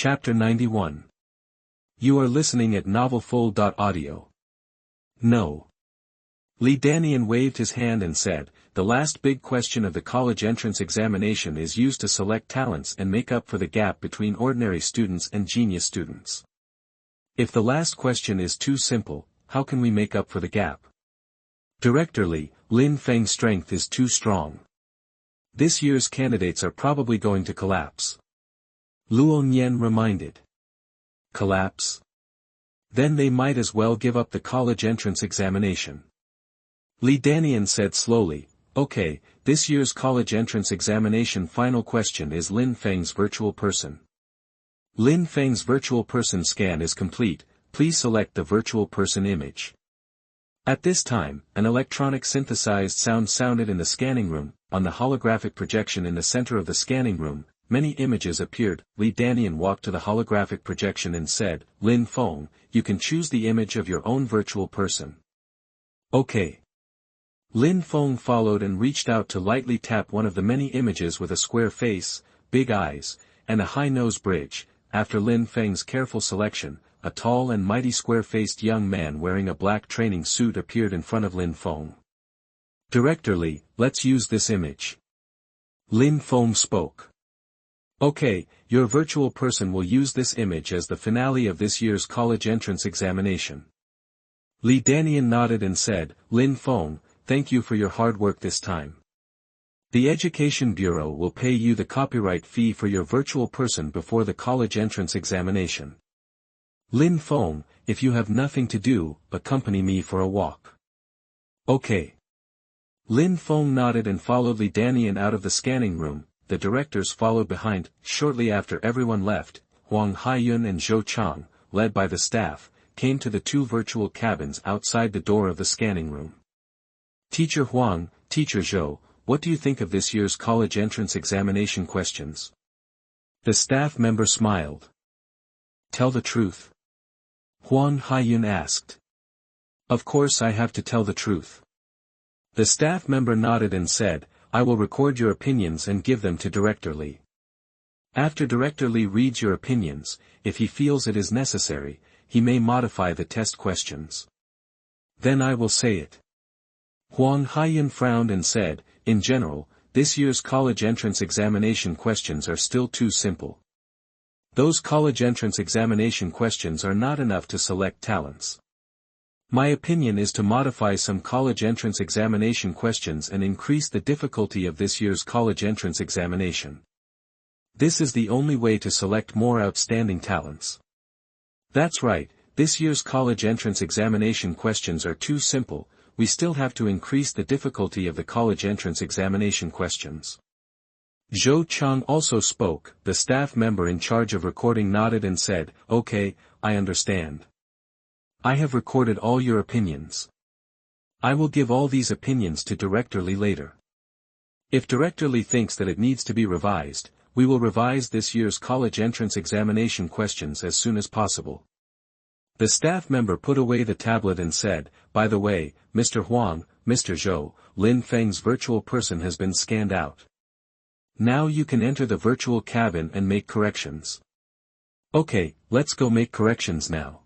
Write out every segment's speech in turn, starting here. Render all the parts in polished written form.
Chapter 91. You are listening at novelfull.audio. No. Li Danian waved his hand and said, the last big question of the college entrance examination is used to select talents and make up for the gap between ordinary students and genius students. If the last question is too simple, how can we make up for the gap? Director Li, Lin Feng's strength is too strong. This year's candidates are probably going to collapse. Luo Nian reminded. Collapse? Then they might as well give up the college entrance examination. Li Danian said slowly, okay, this year's college entrance examination final question is Lin Feng's virtual person. Lin Feng's virtual person scan is complete, please select the virtual person image. At this time, an electronic synthesized sound sounded in the scanning room. On the holographic projection in the center of the scanning room, many images appeared. Li Danian walked to the holographic projection and said, Lin Feng, you can choose the image of your own virtual person. Okay. Lin Feng followed and reached out to lightly tap one of the many images with a square face, big eyes, and a high nose bridge. After Lin Feng's careful selection, a tall and mighty square-faced young man wearing a black training suit appeared in front of Lin Feng. Director Li, let's use this image. Lin Feng spoke. Okay, your virtual person will use this image as the finale of this year's college entrance examination. Li Danian nodded and said, Lin Feng, thank you for your hard work this time. The Education Bureau will pay you the copyright fee for your virtual person before the college entrance examination. Lin Feng, if you have nothing to do, accompany me for a walk. Okay. Lin Feng nodded and followed Li Danian out of the scanning room. The directors followed behind. Shortly after everyone left, Huang Haiyun and Zhou Chang, led by the staff, came to the two virtual cabins outside the door of the scanning room. Teacher Huang, Teacher Zhou, what do you think of this year's college entrance examination questions? The staff member smiled. Tell the truth. Huang Haiyun asked. Of course I have to tell the truth. The staff member nodded and said, I will record your opinions and give them to Director Li. After Director Li reads your opinions, if he feels it is necessary, he may modify the test questions. Then I will say it. Huang Haiyun frowned and said, in general, this year's college entrance examination questions are still too simple. Those college entrance examination questions are not enough to select talents. My opinion is to modify some college entrance examination questions and increase the difficulty of this year's college entrance examination. This is the only way to select more outstanding talents. That's right, this year's college entrance examination questions are too simple, we still have to increase the difficulty of the college entrance examination questions. Zhou Chang also spoke. The staff member in charge of recording nodded and said, okay, I understand. I have recorded all your opinions. I will give all these opinions to Director Li later. If Director Li thinks that it needs to be revised, we will revise this year's college entrance examination questions as soon as possible. The staff member put away the tablet and said, by the way, Mr. Huang, Mr. Zhou, Lin Feng's virtual person has been scanned out. Now you can enter the virtual cabin and make corrections. Okay, let's go make corrections now.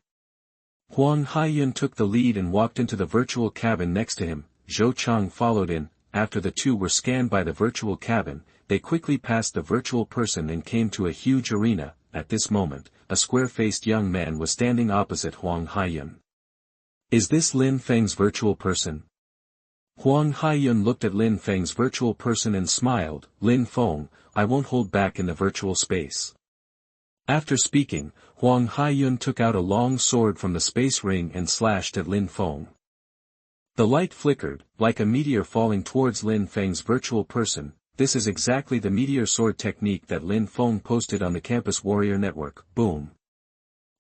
Huang Haiyun took the lead and walked into the virtual cabin next to him. Zhou Chang followed in. After the two were scanned by the virtual cabin, they quickly passed the virtual person and came to a huge arena. At this moment, a square-faced young man was standing opposite Huang Haiyun. Is this Lin Feng's virtual person? Huang Haiyun looked at Lin Feng's virtual person and smiled. Lin Feng, I won't hold back in the virtual space. After speaking, Huang Haiyun took out a long sword from the space ring and slashed at Lin Feng. The light flickered, like a meteor falling towards Lin Feng's virtual person. This is exactly the meteor sword technique that Lin Feng posted on the Campus Warrior Network. Boom.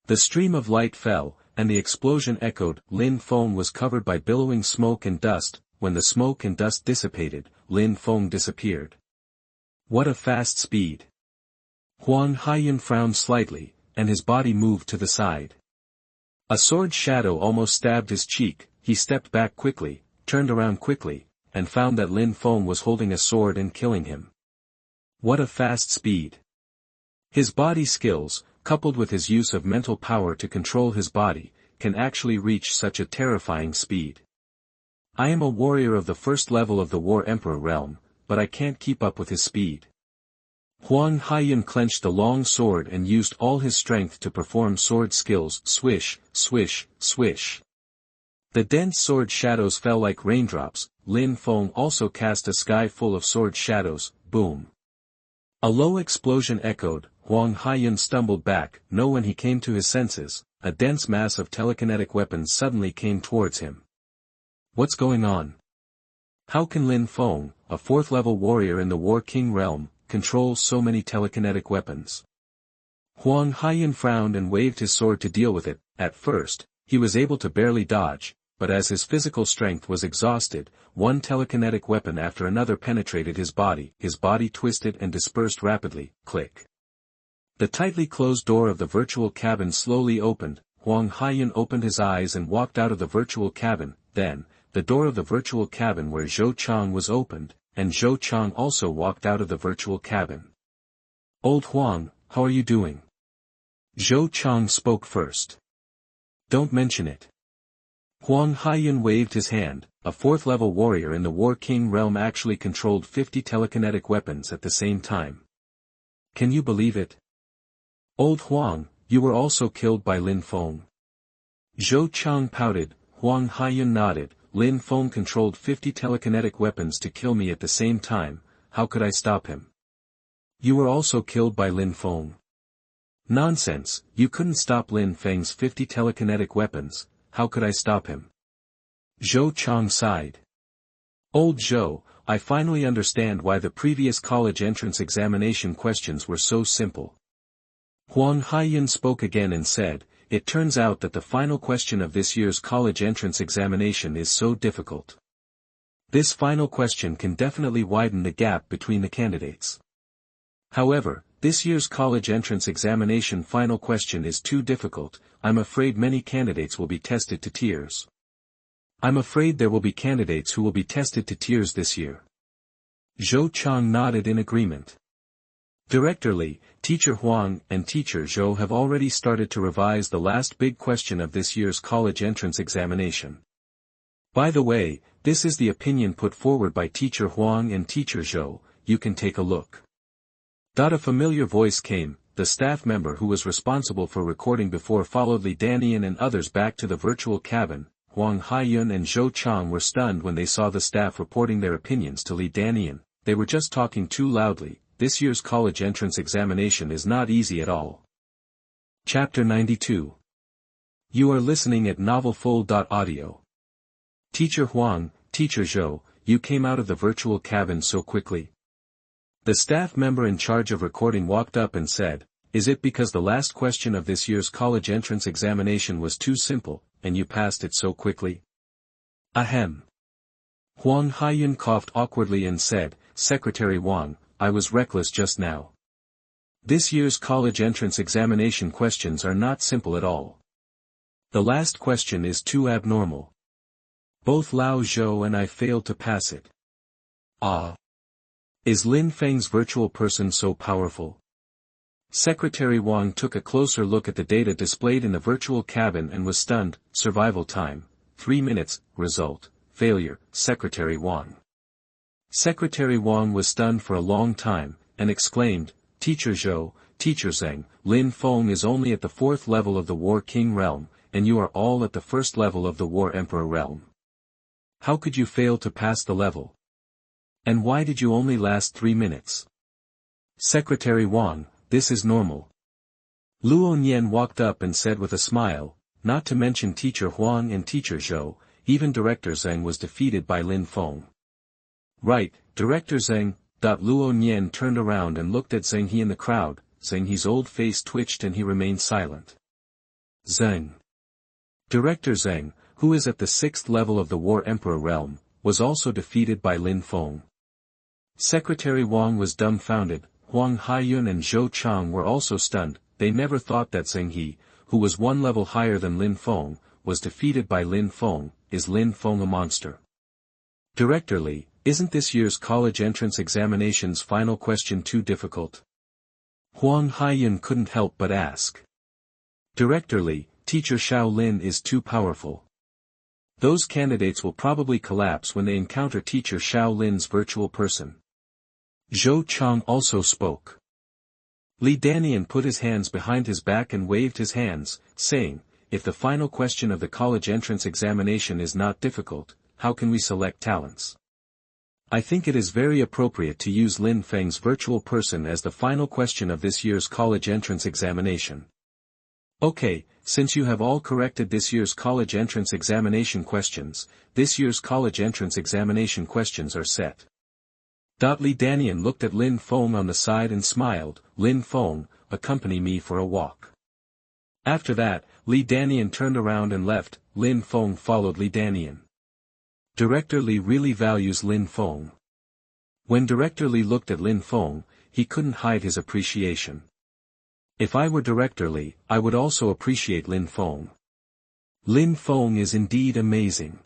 The stream of light fell, and the explosion echoed. Lin Feng was covered by billowing smoke and dust. When the smoke and dust dissipated, Lin Feng disappeared. What a fast speed. Huang Haiyun frowned slightly, and his body moved to the side. A sword shadow almost stabbed his cheek. He stepped back quickly, turned around quickly, and found that Lin Feng was holding a sword and killing him. What a fast speed. His body skills, coupled with his use of mental power to control his body, can actually reach such a terrifying speed. I am a warrior of the first level of the War Emperor realm, but I can't keep up with his speed. Huang Haiyun clenched the long sword and used all his strength to perform sword skills. Swish, swish, swish. The dense sword shadows fell like raindrops. Lin Feng also cast a sky full of sword shadows. Boom. A low explosion echoed. Huang Haiyun stumbled back. When he came to his senses, a dense mass of telekinetic weapons suddenly came towards him. What's going on? How can Lin Feng, a fourth-level warrior in the War King realm, control so many telekinetic weapons? Huang Haiyun frowned and waved his sword to deal with it. At first, he was able to barely dodge, but as his physical strength was exhausted, one telekinetic weapon after another penetrated his body twisted and dispersed rapidly. Click. The tightly closed door of the virtual cabin slowly opened. Huang Haiyun opened his eyes and walked out of the virtual cabin. Then, the door of the virtual cabin where Zhou Chang was opened, and Zhou Chang also walked out of the virtual cabin. Old Huang, how are you doing? Zhou Chang spoke first. Don't mention it. Huang Haiyun waved his hand. A fourth-level warrior in the War King realm actually controlled 50 telekinetic weapons at the same time. Can you believe it? Old Huang, you were also killed by Lin Feng. Zhou Chang pouted. Huang Haiyun nodded. Lin Feng controlled 50 telekinetic weapons to kill me at the same time. How could I stop him? You were also killed by Lin Feng. Nonsense, you couldn't stop Lin Feng's 50 telekinetic weapons. How could I stop him? Zhou Chang sighed. Old Zhou, I finally understand why the previous college entrance examination questions were so simple. Huang Haiyun spoke again and said, it turns out that the final question of this year's college entrance examination is so difficult. This final question can definitely widen the gap between the candidates. However, this year's college entrance examination final question is too difficult. I'm afraid many candidates will be tested to tears. I'm afraid there will be candidates who will be tested to tears this year. Zhou Chang nodded in agreement. Director Li, Teacher Huang, and Teacher Zhou have already started to revise the last big question of this year's college entrance examination. By the way, this is the opinion put forward by Teacher Huang and Teacher Zhou. You can take a look. A familiar voice came. The staff member who was responsible for recording before followed Li Danian and others back to the virtual cabin. Huang Haiyun and Zhou Chang were stunned when they saw the staff reporting their opinions to Li Danian. They were just talking too loudly. This year's college entrance examination is not easy at all. Chapter 92. You are listening at novelfull.audio. Teacher Huang, Teacher Zhou, you came out of the virtual cabin so quickly. The staff member in charge of recording walked up and said, is it because the last question of this year's college entrance examination was too simple, and you passed it so quickly? Ahem. Huang Haiyun coughed awkwardly and said, Secretary Wang, I was reckless just now. This year's college entrance examination questions are not simple at all. The last question is too abnormal. Both Lao Zhou and I failed to pass it. Ah. Is Lin Feng's virtual person so powerful? Secretary Wang took a closer look at the data displayed in the virtual cabin and was stunned. Survival time, 3 minutes, result, failure, Secretary Wang. Secretary Wang was stunned for a long time, and exclaimed, Teacher Zhou, Teacher Zheng, Lin Feng is only at the 4th level of the War King realm, and you are all at the 1st level of the War Emperor realm. How could you fail to pass the level? And why did you only last 3 minutes? Secretary Wang, this is normal. Luo Nian walked up and said with a smile, not to mention Teacher Huang and Teacher Zhou, even Director Zheng was defeated by Lin Feng. Right, Director Zheng. Luo Nian turned around and looked at Zheng He in the crowd. Zheng He's old face twitched and he remained silent. Zheng. Director Zheng, who is at the 6th level of the War Emperor realm, was also defeated by Lin Feng. Secretary Wang was dumbfounded. Huang Haiyun and Zhou Chang were also stunned. They never thought that Zheng He, who was 1 level higher than Lin Feng, was defeated by Lin Feng. Is Lin Feng a monster? Director Li, isn't this year's college entrance examination's final question too difficult? Huang Haiyun couldn't help but ask. Director Li, Teacher Shaolin is too powerful. Those candidates will probably collapse when they encounter Teacher Shaolin's virtual person. Zhou Chang also spoke. Li Danian put his hands behind his back and waved his hands, saying, if the final question of the college entrance examination is not difficult, how can we select talents? I think it is very appropriate to use Lin Feng's virtual person as the final question of this year's college entrance examination. Okay, since you have all corrected this year's college entrance examination questions, this year's college entrance examination questions are set. Li Danian looked at Lin Feng on the side and smiled. Lin Feng, accompany me for a walk. After that, Li Danian turned around and left. Lin Feng followed Li Danian. Director Li really values Lin Feng. When Director Li looked at Lin Feng, he couldn't hide his appreciation. If I were Director Li, I would also appreciate Lin Feng. Lin Feng is indeed amazing.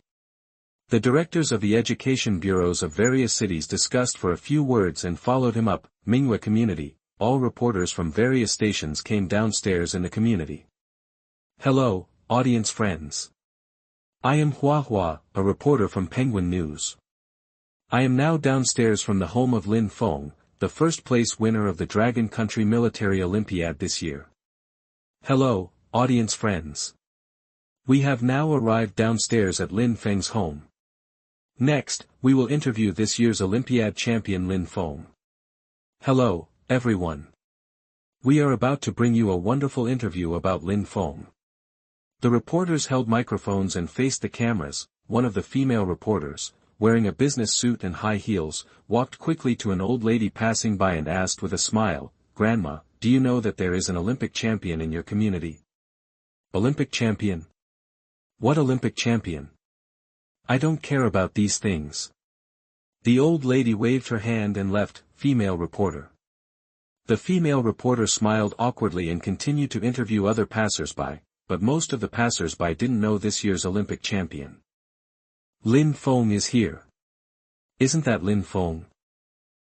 The directors of the education bureaus of various cities discussed for a few words and followed him up. Mingyue community, all reporters from various stations came downstairs in the community. Hello, audience friends. I am Hua Hua, a reporter from Penguin News. I am now downstairs from the home of Lin Feng, the first-place winner of the Dragon Country Military Olympiad this year. Hello, audience friends. We have now arrived downstairs at Lin Feng's home. Next, we will interview this year's Olympiad champion Lin Feng. Hello, everyone. We are about to bring you a wonderful interview about Lin Feng. The reporters held microphones and faced the cameras. One of the female reporters, wearing a business suit and high heels, walked quickly to an old lady passing by and asked with a smile, Grandma, do you know that there is an Olympic champion in your community? Olympic champion? What Olympic champion? I don't care about these things. The old lady waved her hand and left. Female reporter. The female reporter smiled awkwardly and continued to interview other passers-by, but most of the passers-by didn't know this year's Olympic champion. Lin Feng is here. Isn't that Lin Feng?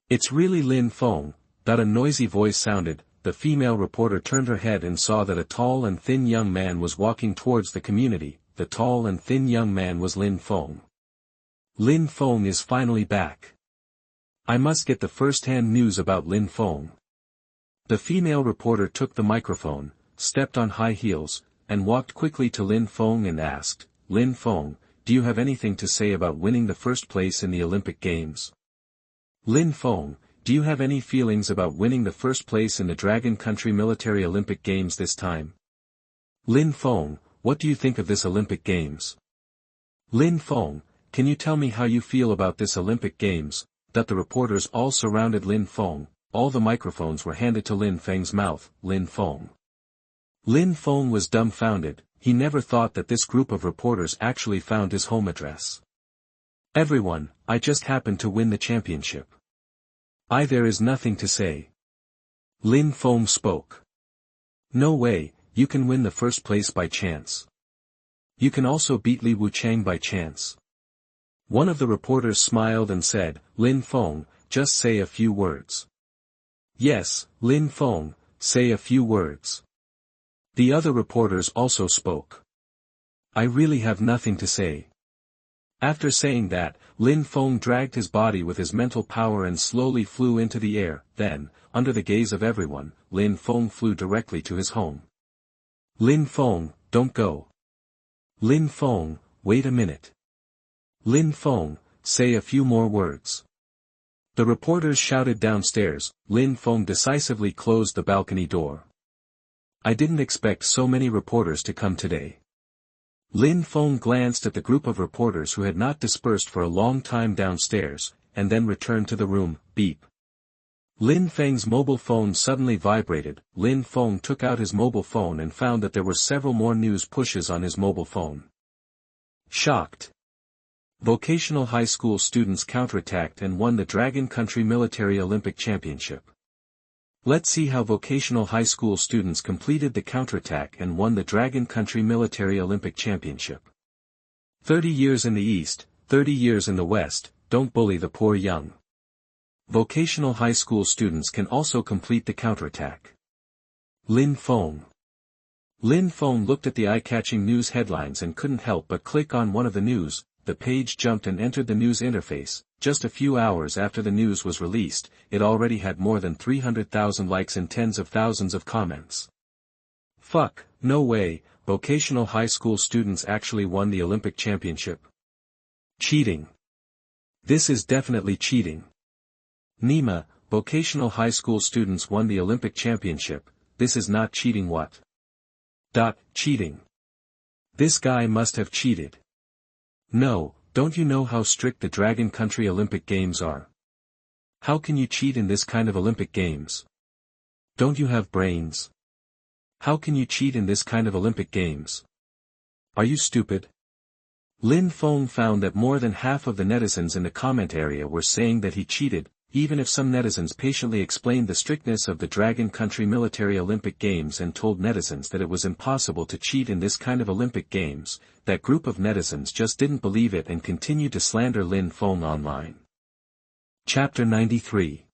It's really Lin Feng. A noisy voice sounded. The female reporter turned her head and saw that a tall and thin young man was walking towards the community. The tall and thin young man was Lin Feng. Lin Feng is finally back. I must get the first-hand news about Lin Feng. The female reporter took the microphone, stepped on high heels, and walked quickly to Lin Feng and asked, Lin Feng, do you have anything to say about winning the first place in the Olympic Games? Lin Feng, do you have any feelings about winning the first place in the Dragon Country Military Olympic Games this time? Lin Feng, what do you think of this Olympic Games? Lin Feng, can you tell me how you feel about this Olympic Games? The reporters all surrounded Lin Feng. All the microphones were handed to Lin Feng's mouth. Lin Feng. Lin Feng was dumbfounded. He never thought that this group of reporters actually found his home address. Everyone, I just happened to win the championship. There is nothing to say. Lin Feng spoke. No way, you can win the first place by chance. You can also beat Li Wuchang by chance. One of the reporters smiled and said, Lin Feng, just say a few words. Yes, Lin Feng, say a few words. The other reporters also spoke. I really have nothing to say. After saying that, Lin Feng dragged his body with his mental power and slowly flew into the air. Then, under the gaze of everyone, Lin Feng flew directly to his home. Lin Feng, don't go. Lin Feng, wait a minute. Lin Feng, say a few more words. The reporters shouted downstairs. Lin Feng decisively closed the balcony door. I didn't expect so many reporters to come today. Lin Feng glanced at the group of reporters who had not dispersed for a long time downstairs, and then returned to the room. Beep. Lin Feng's mobile phone suddenly vibrated. Lin Feng took out his mobile phone and found that there were several more news pushes on his mobile phone. Shocked. Vocational high school students counterattacked and won the Dragon Country Military Olympic Championship. Let's see how vocational high school students completed the counterattack and won the Dragon Country Military Olympic Championship. 30 years in the East, 30 years in the West, don't bully the poor young. Vocational high school students can also complete the counterattack. Lin Feng. Lin Feng looked at the eye-catching news headlines and couldn't help but click on one of the news. The page jumped and entered the news interface. Just a few hours after the news was released, it already had more than 300,000 likes and tens of thousands of comments. Fuck, no way, vocational high school students actually won the Olympic championship. Cheating. This is definitely cheating. Nima, vocational high school students won the Olympic championship. This is not cheating. What? Cheating. This guy must have cheated. No, don't you know how strict the Dragon Country Olympic Games are? How can you cheat in this kind of Olympic Games? Don't you have brains? How can you cheat in this kind of Olympic Games? Are you stupid? Lin Feng found that more than half of the netizens in the comment area were saying that he cheated, even if some netizens patiently explained the strictness of the Dragon Country Military Olympic Games and told netizens that it was impossible to cheat in this kind of Olympic Games. That group of netizens just didn't believe it and continued to slander Lin Feng online. Chapter 93.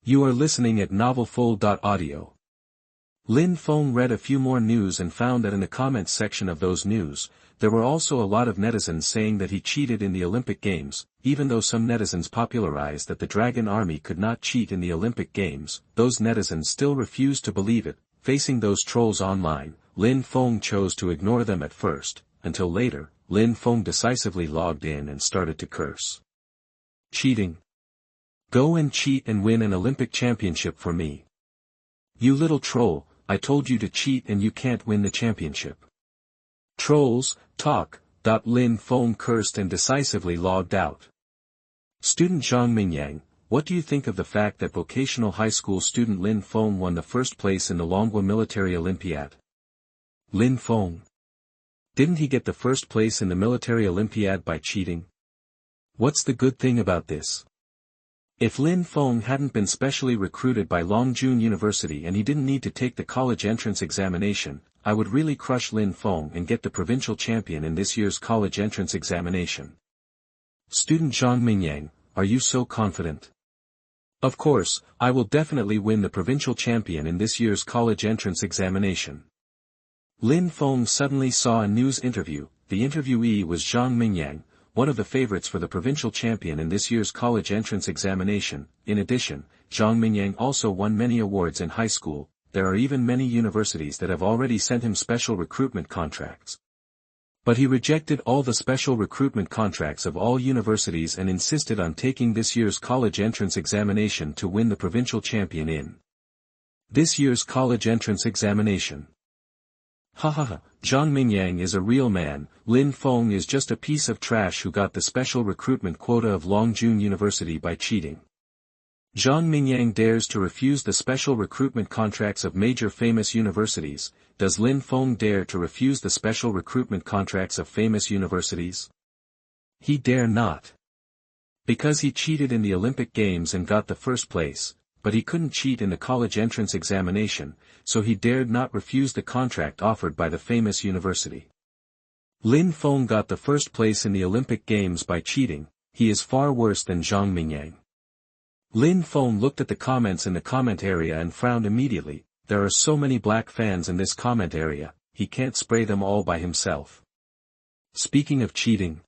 You are listening at novelfull.audio. Lin Feng read a few more news and found that in the comments section of those news, there were also a lot of netizens saying that he cheated in the Olympic Games. Even though some netizens popularized that the Dragon Army could not cheat in the Olympic Games, those netizens still refused to believe it. Facing those trolls online, Lin Feng chose to ignore them at first, until later, Lin Feng decisively logged in and started to curse. Cheating. Go and cheat and win an Olympic championship for me. You little troll, I told you to cheat and you can't win the championship. Trolls, talk. Lin Feng cursed and decisively logged out. Student Zhang Mingyang, what do you think of the fact that vocational high school student Lin Feng won the first place in the Longwa Military Olympiad? Lin Feng. Didn't he get the first place in the military Olympiad by cheating? What's the good thing about this? If Lin Feng hadn't been specially recruited by Longjun University and he didn't need to take the college entrance examination, I would really crush Lin Feng and get the provincial champion in this year's college entrance examination. Student Zhang Mingyang, are you so confident? Of course, I will definitely win the provincial champion in this year's college entrance examination. Lin Feng suddenly saw a news interview. The interviewee was Zhang Mingyang, one of the favorites for the provincial champion in this year's college entrance examination. In addition, Zhang Mingyang also won many awards in high school. There are even many universities that have already sent him special recruitment contracts. But he rejected all the special recruitment contracts of all universities and insisted on taking this year's college entrance examination to win the provincial champion in this year's college entrance examination. Zhang Mingyang is a real man. Lin Feng is just a piece of trash who got the special recruitment quota of Longjun University by cheating. Zhang Mingyang dares to refuse the special recruitment contracts of major famous universities. Does Lin Feng dare to refuse the special recruitment contracts of famous universities? He dare not. Because he cheated in the Olympic Games and got the first place, but he couldn't cheat in the college entrance examination, so he dared not refuse the contract offered by the famous university. Lin Feng got the first place in the Olympic Games by cheating. He is far worse than Zhang Mingyang. Lin Feng looked at the comments in the comment area and frowned immediately. There are so many black fans in this comment area, he can't spray them all by himself. Speaking of cheating,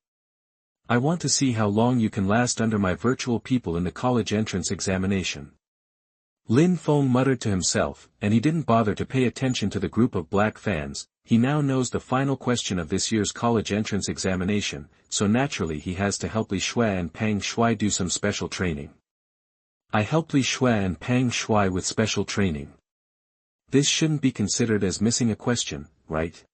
I want to see how long you can last under my virtual people in the college entrance examination. Lin Feng muttered to himself, and he didn't bother to pay attention to the group of black fans. He now knows the final question of this year's college entrance examination, so naturally he has to help Li Shui and Pang Shui do some special training. I help Li Shui and Pang Shui with special training. This shouldn't be considered as missing a question, right?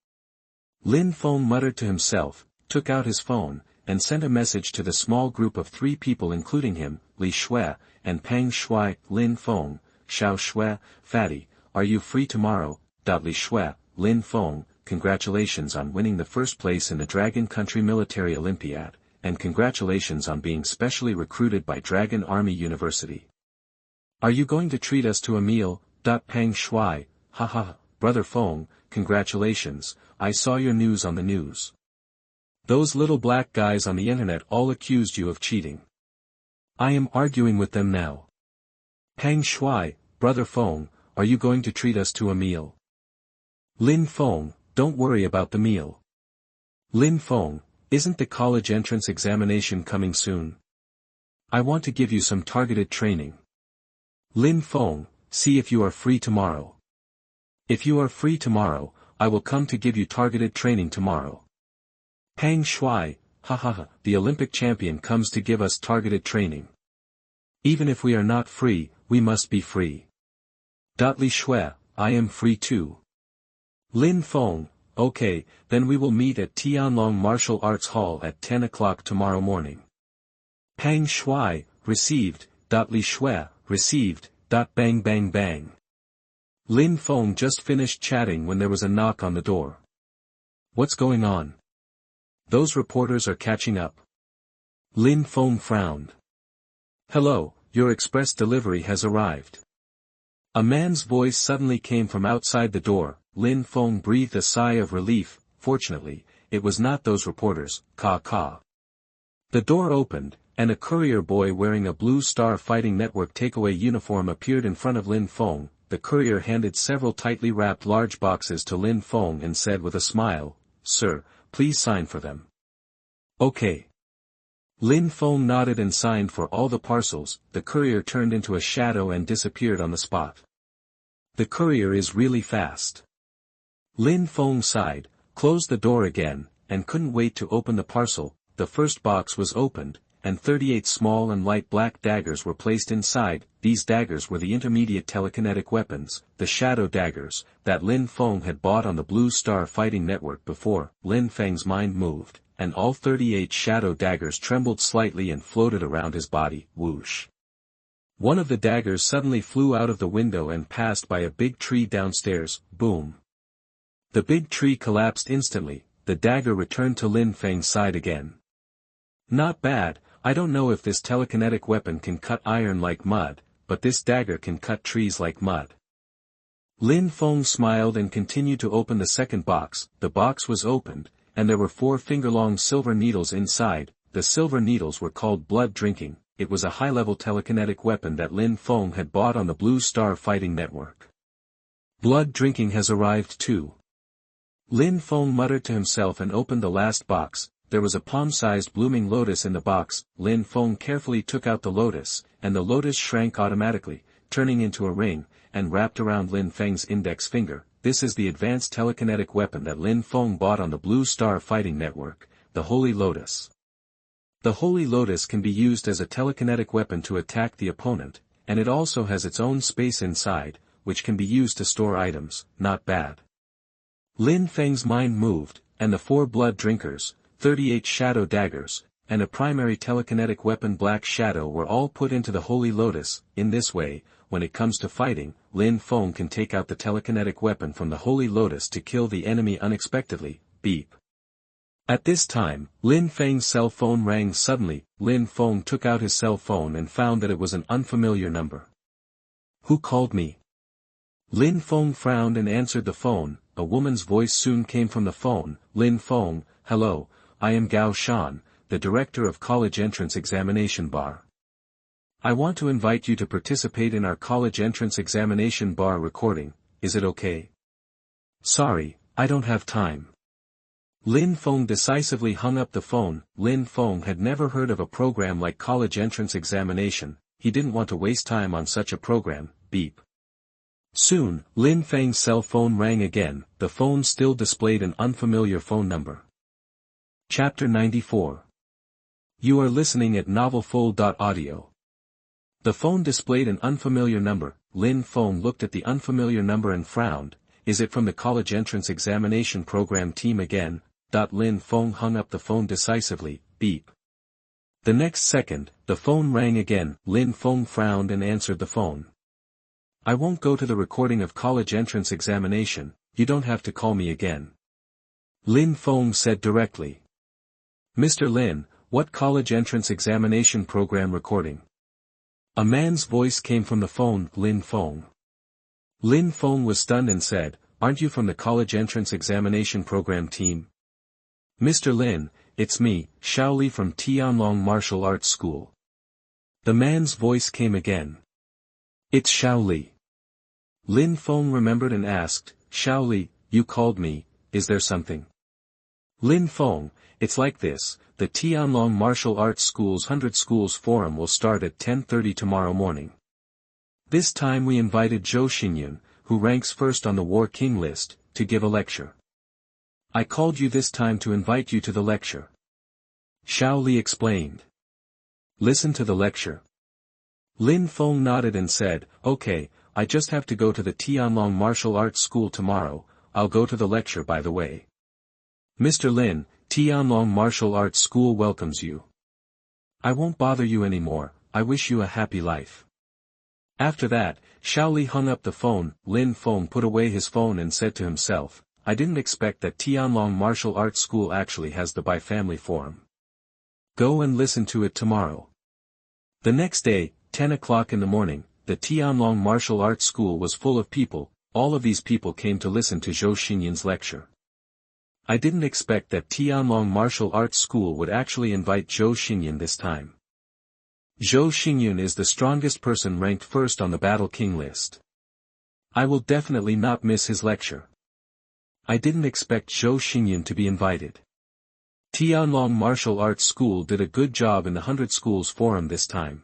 Lin Feng muttered to himself, took out his phone, and sent a message to the small group of 3 people including him, Li Shui, and Pang Shui. Lin Feng, Xiao Shui, Fatty, are you free tomorrow? Li Shui, Lin Feng, congratulations on winning the first place in the Dragon Country Military Olympiad, and congratulations on being specially recruited by Dragon Army University. Are you going to treat us to a meal? Pang Shui, brother Feng, congratulations, I saw your news on the news. Those little black guys on the internet all accused you of cheating. I am arguing with them now. Pang Shui, Brother Feng, are you going to treat us to a meal? Lin Feng, don't worry about the meal. Lin Feng, isn't the college entrance examination coming soon? I want to give you some targeted training. Lin Feng, see if you are free tomorrow. If you are free tomorrow, I will come to give you targeted training tomorrow. Pang Shui, ha ha ha, the Olympic champion comes to give us targeted training. Even if we are not free, we must be free. Li Shui, I am free too. Lin Feng, okay, then we will meet at Tianlong Martial Arts Hall at 10 o'clock tomorrow morning. Pang Shui, received. Li Shui, received. Bang bang bang. Lin Feng just finished chatting when there was a knock on the door. What's going on? Those reporters are catching up. Lin Feng frowned. Hello, your express delivery has arrived. A man's voice suddenly came from outside the door. Lin Feng breathed a sigh of relief. Fortunately, it was not those reporters. Ka. The door opened, and a courier boy wearing a Blue Star Fighting Network takeaway uniform appeared in front of Lin Feng. The courier handed several tightly wrapped large boxes to Lin Feng and said with a smile, "Sir, please sign for them." Okay. Lin Feng nodded and signed for all the parcels. The courier turned into a shadow and disappeared on the spot. The courier is really fast. Lin Feng sighed, closed the door again, and couldn't wait to open the parcel. The first box was opened, and 38 small and light black daggers were placed inside. These daggers were the intermediate telekinetic weapons, the shadow daggers, that Lin Feng had bought on the Blue Star Fighting Network before. Lin Feng's mind moved, and all 38 shadow daggers trembled slightly and floated around his body. Whoosh. One of the daggers suddenly flew out of the window and passed by a big tree downstairs. Boom. The big tree collapsed instantly. The dagger returned to Lin Feng's side again. Not bad. I don't know if this telekinetic weapon can cut iron like mud, but this dagger can cut trees like mud. Lin Feng smiled and continued to open the second box. The box was opened, and there were 4 finger-long silver needles inside. The silver needles were called blood drinking. It was a high-level telekinetic weapon that Lin Feng had bought on the Blue Star Fighting Network. Blood drinking has arrived too. Lin Feng muttered to himself and opened the last box. There was a palm-sized blooming lotus in the box. Lin Feng carefully took out the lotus, and the lotus shrank automatically, turning into a ring, and wrapped around Lin Feng's index finger. This is the advanced telekinetic weapon that Lin Feng bought on the Blue Star Fighting Network, the Holy Lotus. The Holy Lotus can be used as a telekinetic weapon to attack the opponent, and it also has its own space inside, which can be used to store items. Not bad. Lin Feng's mind moved, and the 4 blood drinkers, 38 shadow daggers, and a primary telekinetic weapon Black Shadow were all put into the Holy Lotus. In this way, when it comes to fighting, Lin Feng can take out the telekinetic weapon from the Holy Lotus to kill the enemy unexpectedly. Beep. At this time, Lin Feng's cell phone rang suddenly. Lin Feng took out his cell phone and found that it was an unfamiliar number. Who called me? Lin Feng frowned and answered the phone. A woman's voice soon came from the phone. Lin Feng, hello, I am Gao Shan, the director of college entrance examination bar. I want to invite you to participate in our college entrance examination bar recording. Is it okay? Sorry, I don't have time. Lin Feng decisively hung up the phone. Lin Feng had never heard of a program like college entrance examination. He didn't want to waste time on such a program. Beep. Soon, Lin Feng's cell phone rang again. The phone still displayed an unfamiliar phone number. Chapter 94. You are listening at novelfull.audio. The phone displayed an unfamiliar number. Lin Feng looked at the unfamiliar number and frowned. Is it from the college entrance examination program team again? Lin Feng hung up the phone decisively. Beep. The next second, the phone rang again. Lin Feng frowned and answered the phone. I won't go to the recording of college entrance examination. You don't have to call me again. Lin Feng said directly. Mr. Lin, what college entrance examination program recording? A man's voice came from the phone. Lin Feng. Lin Feng was stunned and said, aren't you from the college entrance examination program team? Mr. Lin, it's me, Shaoli from Tianlong Martial Arts School. The man's voice came again. It's Xiao Li. Lin Feng remembered and asked, Xiao Li, you called me, is there something? Lin Feng, it's like this, the Tianlong Martial Arts School's 100 Schools Forum will start at 10:30 tomorrow morning. This time we invited Zhou Xinyun, who ranks first on the War King list, to give a lecture. I called you this time to invite you to the lecture. Xiao Li explained. Listen to the lecture. Lin Feng nodded and said, okay, I just have to go to the Tianlong Martial Arts School tomorrow, I'll go to the lecture by the way. Mr. Lin, Tianlong Martial Arts School welcomes you. I won't bother you anymore, I wish you a happy life. After that, Xiao Li hung up the phone. Lin Feng put away his phone and said to himself, I didn't expect that Tianlong Martial Arts School actually has the bi-family forum. Go and listen to it tomorrow. The next day, 10 o'clock in the morning, the Tianlong Martial Arts School was full of people. All of these people came to listen to Zhou Xinyun's lecture. I didn't expect that Tianlong Martial Arts School would actually invite Zhou Xinyun this time. Zhou Xinyun is the strongest person ranked first on the Battle King list. I will definitely not miss his lecture. I didn't expect Zhou Xinyun to be invited. Tianlong Martial Arts School did a good job in the 100 Schools Forum this time.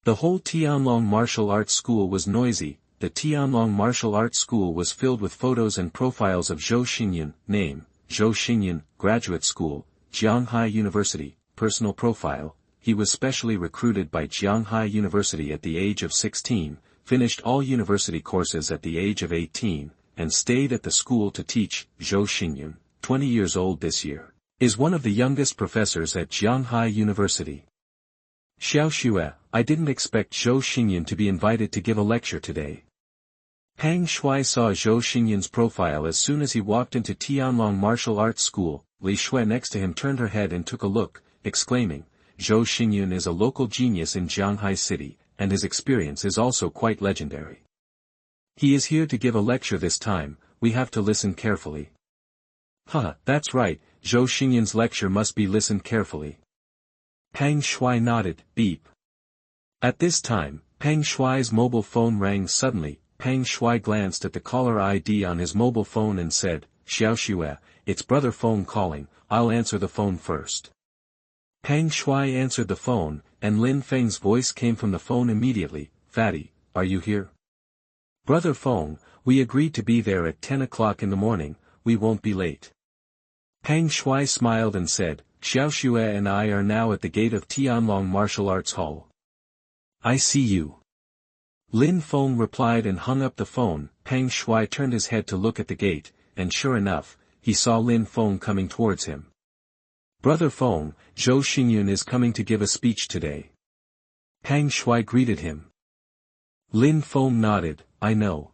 The whole Tianlong Martial Arts School was noisy. The Tianlong Martial Arts School was filled with photos and profiles of Zhou Xinyun. Name, Zhou Xinyun, Graduate School, Jianghai University, Personal Profile. He was specially recruited by Jianghai University at the age of 16, finished all university courses at the age of 18, and stayed at the school to teach. Zhou Xinyun, 20 years old this year, is one of the youngest professors at Jianghai University. Xiao Xue, I didn't expect Zhou Xinyun to be invited to give a lecture today. Pang Shui saw Zhou Xinyun's profile as soon as he walked into Tianlong Martial Arts School. Li Shui next to him turned her head and took a look, exclaiming, Zhou Xinyun is a local genius in Jianghai City, and his experience is also quite legendary. He is here to give a lecture this time, we have to listen carefully. That's right, Zhou Xinyun's lecture must be listened carefully. Pang Shui nodded. Beep. At this time, Pang Shui's mobile phone rang suddenly. Pang Shui glanced at the caller ID on his mobile phone and said, Xiao Xue, it's Brother Feng calling, I'll answer the phone first. Pang Shui answered the phone, and Lin Feng's voice came from the phone immediately. Fatty, are you here? Brother Feng, we agreed to be there at 10 o'clock in the morning, we won't be late. Pang Shui smiled and said, Xiao Xue and I are now at the gate of Tianlong Martial Arts Hall. I see you. Lin Feng replied and hung up the phone. Pang Shui turned his head to look at the gate, and sure enough, he saw Lin Feng coming towards him. Brother Feng, Zhou Xinyun is coming to give a speech today. Pang Shui greeted him. Lin Feng nodded, I know.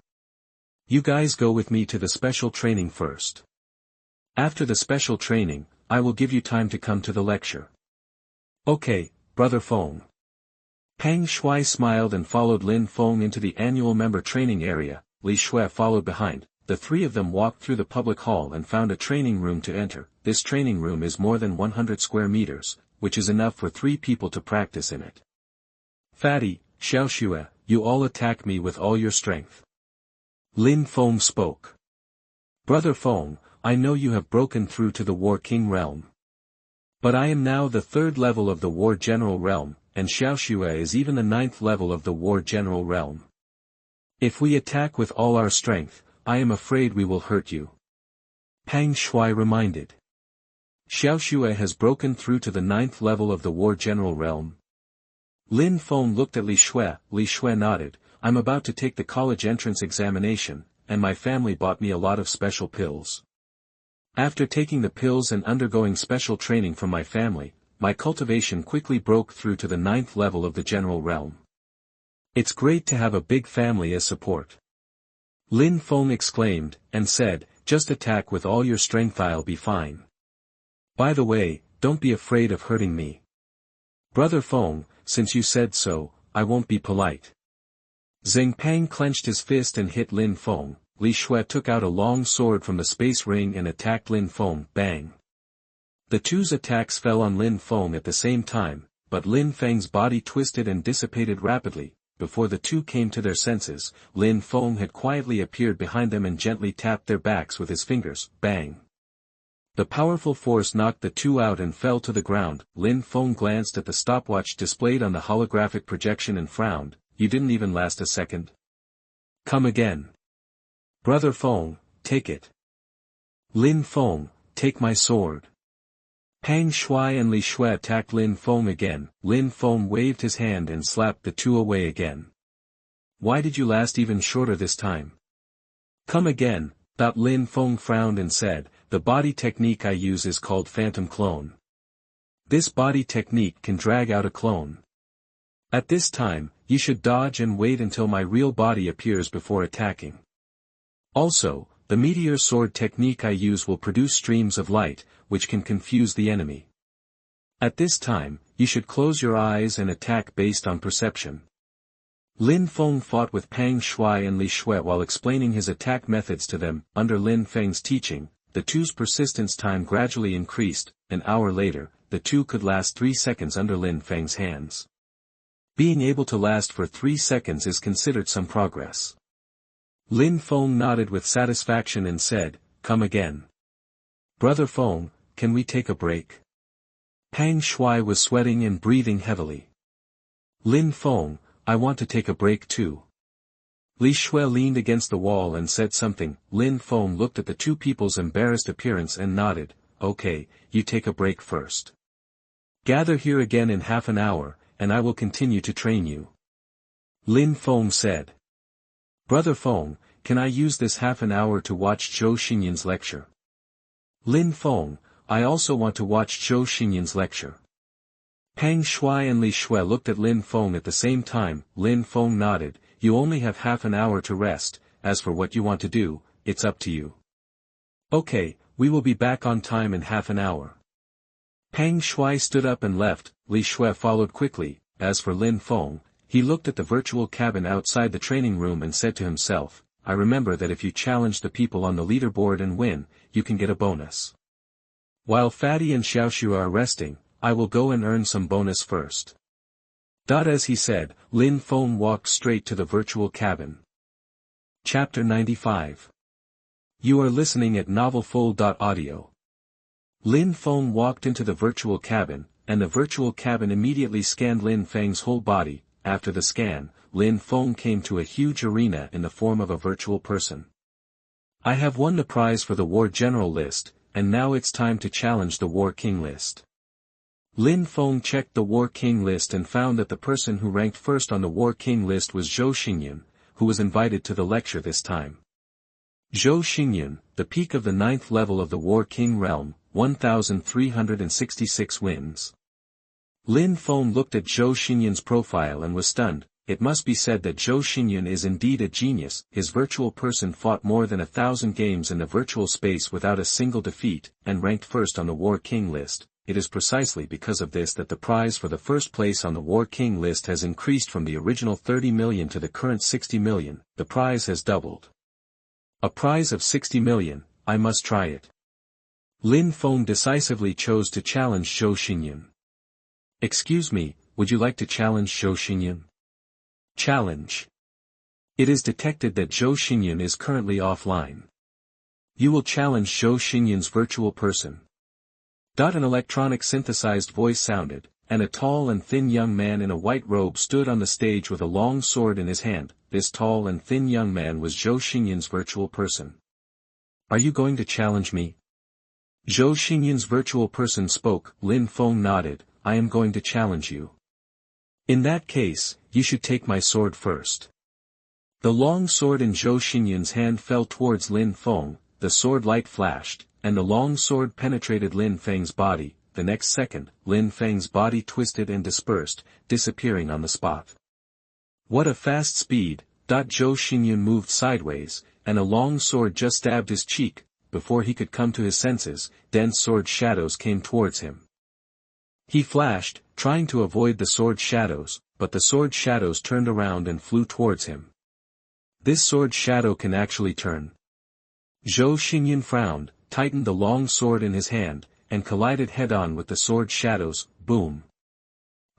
You guys go with me to the special training first. After the special training, I will give you time to come to the lecture. Okay, Brother Feng. Pang Shui smiled and followed Lin Feng into the annual member training area. Li Shui followed behind. The three of them walked through the public hall and found a training room to enter. This training room is more than 100 square meters, which is enough for 3 people to practice in it. Fatty, Xiao Xue, you all attack me with all your strength. Lin Feng spoke. Brother Feng, I know you have broken through to the War King realm. But I am now the 3rd level of the War General realm, and Xiao Xue is even the 9th level of the War General realm. If we attack with all our strength, I am afraid we will hurt you. Pang Shui reminded. Xiao Xue has broken through to the 9th level of the War General realm. Lin Feng looked at Li Shui. Li Shui nodded. I'm about to take the college entrance examination, and my family bought me a lot of special pills. After taking the pills and undergoing special training from my family, my cultivation quickly broke through to the 9th level of the general realm. It's great to have a big family as support. Lin Feng exclaimed, and said, just attack with all your strength, I'll be fine. By the way, don't be afraid of hurting me. Brother Feng, since you said so, I won't be polite. Zheng Pang clenched his fist and hit Lin Feng. Li Shui took out a long sword from the space ring and attacked Lin Feng. Bang! The two's attacks fell on Lin Feng at the same time. but Lin Feng's body twisted and dissipated rapidly. Before the two came to their senses, Lin Feng had quietly appeared behind them and gently tapped their backs with his fingers. Bang! The powerful force knocked the two out and fell to the ground. Lin Feng glanced at the stopwatch displayed on the holographic projection and frowned. You didn't even last a second. Come again. Brother Feng, take it. Lin Feng, take my sword. Pang Shui and Li Shui attacked Lin Feng again. Lin Feng waved his hand and slapped the two away again. Why did you last even shorter this time? Come again. Lin Feng frowned and said, the body technique I use is called phantom clone. This body technique can drag out a clone. At this time, you should dodge and wait until my real body appears before attacking. Also, the meteor sword technique I use will produce streams of light, which can confuse the enemy. At this time, you should close your eyes and attack based on perception. Lin Feng fought with Pang Shui and Li Shui while explaining his attack methods to them. Under Lin Feng's teaching, the two's persistence time gradually increased. An hour later, the two could last 3 seconds under Lin Feng's hands. Being able to last for 3 seconds is considered some progress. Lin Feng nodded with satisfaction and said, come again. Brother Feng, can we take a break? Pang Shui was sweating and breathing heavily. Lin Feng, I want to take a break too. Li Shui leaned against the wall and said something. Lin Feng looked at the two people's embarrassed appearance and nodded. Okay, you take a break first. Gather here again in half an hour, and I will continue to train you. Lin Feng said. Brother Feng, can I use this half an hour to watch Zhou Xinyan's lecture? Lin Feng, I also want to watch Zhou Xinyan's lecture. Pang Shui and Li Shui looked at Lin Feng at the same time. Lin Feng nodded. You only have half an hour to rest. As for what you want to do, it's up to you. Okay, we will be back on time in half an hour. Pang Shui stood up and left. Li Shui followed quickly. As for Lin Feng, he looked at the virtual cabin outside the training room and said to himself, I remember that if you challenge the people on the leaderboard and win, you can get a bonus. While Fatty and Xiaoshu are resting, I will go and earn some bonus first. As he said, Lin Feng walked straight to the virtual cabin. Chapter 95. You are listening at novelfull.audio. Lin Feng walked into the virtual cabin, and the virtual cabin immediately scanned Lin Feng's whole body. After the scan, Lin Feng came to a huge arena in the form of a virtual person. I have won the prize for the War General list, and now it's time to challenge the War King list. Lin Feng checked the War King list and found that the person who ranked first on the War King list was Zhou Xinyan, who was invited to the lecture this time. Zhou Xinyan, the peak of the 9th level of the War King realm, 1,366 wins. Lin Feng looked at Zhou Xinyan's profile and was stunned. It must be said that Zhou Xinyan is indeed a genius. His virtual person fought more than 1,000 games in the virtual space without a single defeat, and ranked first on the War King list. It is precisely because of this that the prize for the first place on the War King list has increased from the original 30 million to the current 60 million. The prize has doubled. A prize of 60 million, I must try it. Lin Feng decisively chose to challenge Zhou Xinyan. Excuse me, would you like to challenge Zhou Xinyan? Challenge. It is detected that Zhou Xinyan is currently offline. You will challenge Zhou Xinyan's virtual person. An electronic synthesized voice sounded, and a tall and thin young man in a white robe stood on the stage with a long sword in his hand. This tall and thin young man was Zhou Xinyan's virtual person. Are you going to challenge me? Zhou Xinyan's virtual person spoke. Lin Feng nodded. I am going to challenge you. In that case, you should take my sword first. The long sword in Zhou Xinyan's hand fell towards Lin Feng. The sword light flashed, and the long sword penetrated Lin Feng's body. The next second, Lin Feng's body twisted and dispersed, disappearing on the spot. What a fast speed! Zhou Xinyan moved sideways, and a long sword just stabbed his cheek. Before he could come to his senses, dense sword shadows came towards him. He flashed, trying to avoid the sword shadows, but the sword shadows turned around and flew towards him. This sword shadow can actually turn. Zhou Xinyan frowned, tightened the long sword in his hand, and collided head-on with the sword shadows. Boom!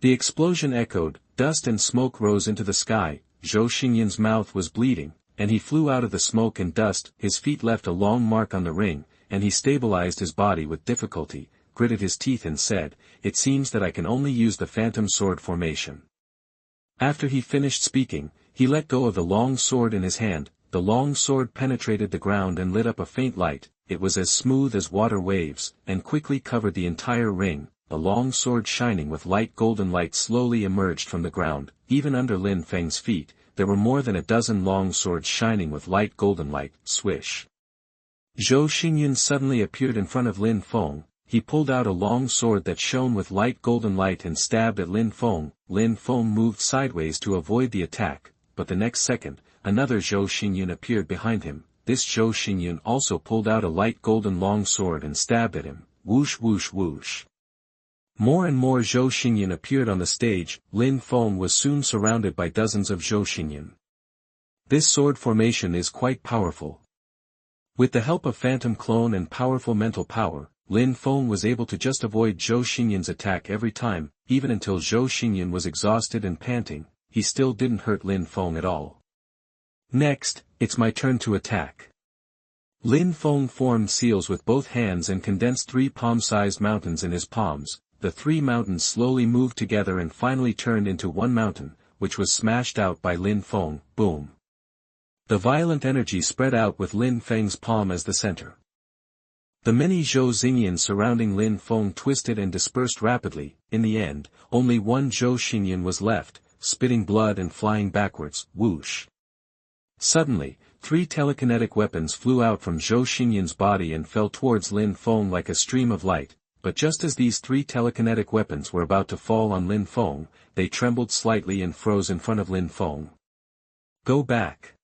The explosion echoed, dust and smoke rose into the sky, Zhou Xinyan's mouth was bleeding, and he flew out of the smoke and dust, his feet left a long mark on the ring, and he stabilized his body with difficulty, gritted his teeth and said, "It seems that I can only use the phantom sword formation." After he finished speaking, he let go of the long sword in his hand, the long sword penetrated the ground and lit up a faint light, it was as smooth as water waves, and quickly covered the entire ring. A long sword shining with light golden light slowly emerged from the ground, even under Lin Feng's feet, there were more than a dozen long swords shining with light golden light, swish. Zhou Xingyan suddenly appeared in front of Lin Feng, he pulled out a long sword that shone with light golden light and stabbed at Lin Feng. Lin Feng moved sideways to avoid the attack, but the next second, another Zhou Xingyan appeared behind him, this Zhou Xingyan also pulled out a light golden long sword and stabbed at him, whoosh whoosh whoosh. More and more Zhou Xingyan appeared on the stage, Lin Feng was soon surrounded by dozens of Zhou Xingyan. This sword formation is quite powerful. With the help of phantom clone and powerful mental power, Lin Feng was able to just avoid Zhou Xingyan's attack every time, even until Zhou Xingyan was exhausted and panting, he still didn't hurt Lin Feng at all. Next, it's my turn to attack. Lin Feng formed seals with both hands and condensed 3 palm-sized mountains in his palms. The 3 mountains slowly moved together and finally turned into one mountain, which was smashed out by Lin Feng, boom. The violent energy spread out with Lin Feng's palm as the center. The many Zhou Xingyan surrounding Lin Feng twisted and dispersed rapidly, in the end, only one Zhou Xingyan was left, spitting blood and flying backwards, whoosh. Suddenly, 3 telekinetic weapons flew out from Zhou Xingyan's body and fell towards Lin Feng like a stream of light. But just as these 3 telekinetic weapons were about to fall on Lin Feng, they trembled slightly and froze in front of Lin Feng. "Go back!"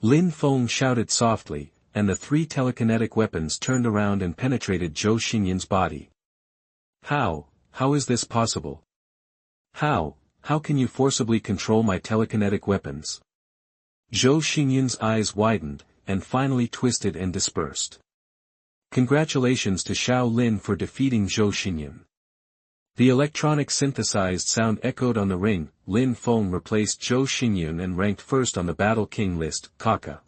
Lin Feng shouted softly, and the 3 telekinetic weapons turned around and penetrated Zhou Xingyan's body. How is this possible? How can you forcibly control my telekinetic weapons?" Zhou Xingyan's eyes widened, and finally twisted and dispersed. Congratulations to Xiao Lin for defeating Zhou Xingyan. The electronic synthesized sound echoed on the ring, Lin Feng replaced Zhou Xingyan and ranked first on the Battle King list, Kaka.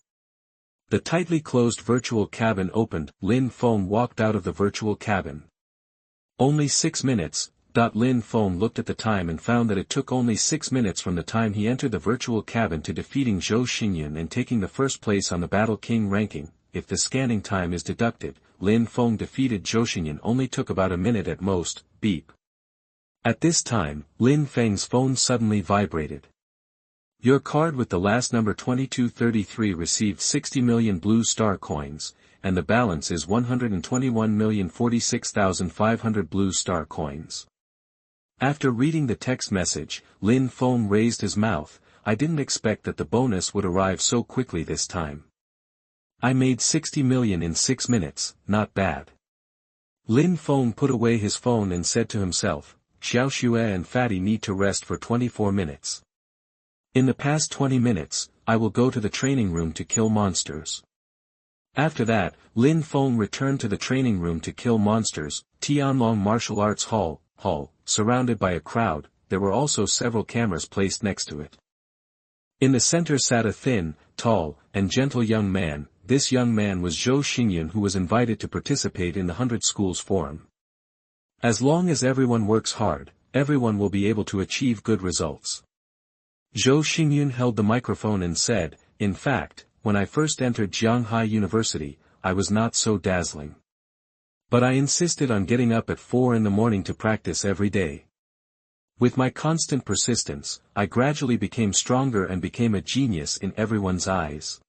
The tightly closed virtual cabin opened, Lin Feng walked out of the virtual cabin. Only 6 minutes, Lin Feng looked at the time and found that it took only 6 minutes from the time he entered the virtual cabin to defeating Zhou Xingyan and taking the first place on the Battle King ranking. If the scanning time is deducted, Lin Feng defeated Zhou Xingyan only took about a minute at most, beep. At this time, Lin Feng's phone suddenly vibrated. Your card with the last number 2233 received 60 million blue star coins, and the balance is 121,046,500 blue star coins. After reading the text message, Lin Feng raised his mouth, I didn't expect that the bonus would arrive so quickly this time. I made 60 million in 6 minutes, not bad. Lin Feng put away his phone and said to himself, Xiao Xue and Fatty need to rest for 24 minutes. In the past 20 minutes, I will go to the training room to kill monsters. After that, Lin Feng returned to the training room to kill monsters, Tianlong Martial Arts Hall, surrounded by a crowd, there were also several cameras placed next to it. In the center sat a thin, tall, and gentle young man. This young man was Zhou Xingyan, who was invited to participate in the 100 Schools Forum. As long as everyone works hard, everyone will be able to achieve good results. Zhou Xingyan held the microphone and said, in fact, when I first entered Jianghai University, I was not so dazzling. But I insisted on getting up at 4 in the morning to practice every day. With my constant persistence, I gradually became stronger and became a genius in everyone's eyes.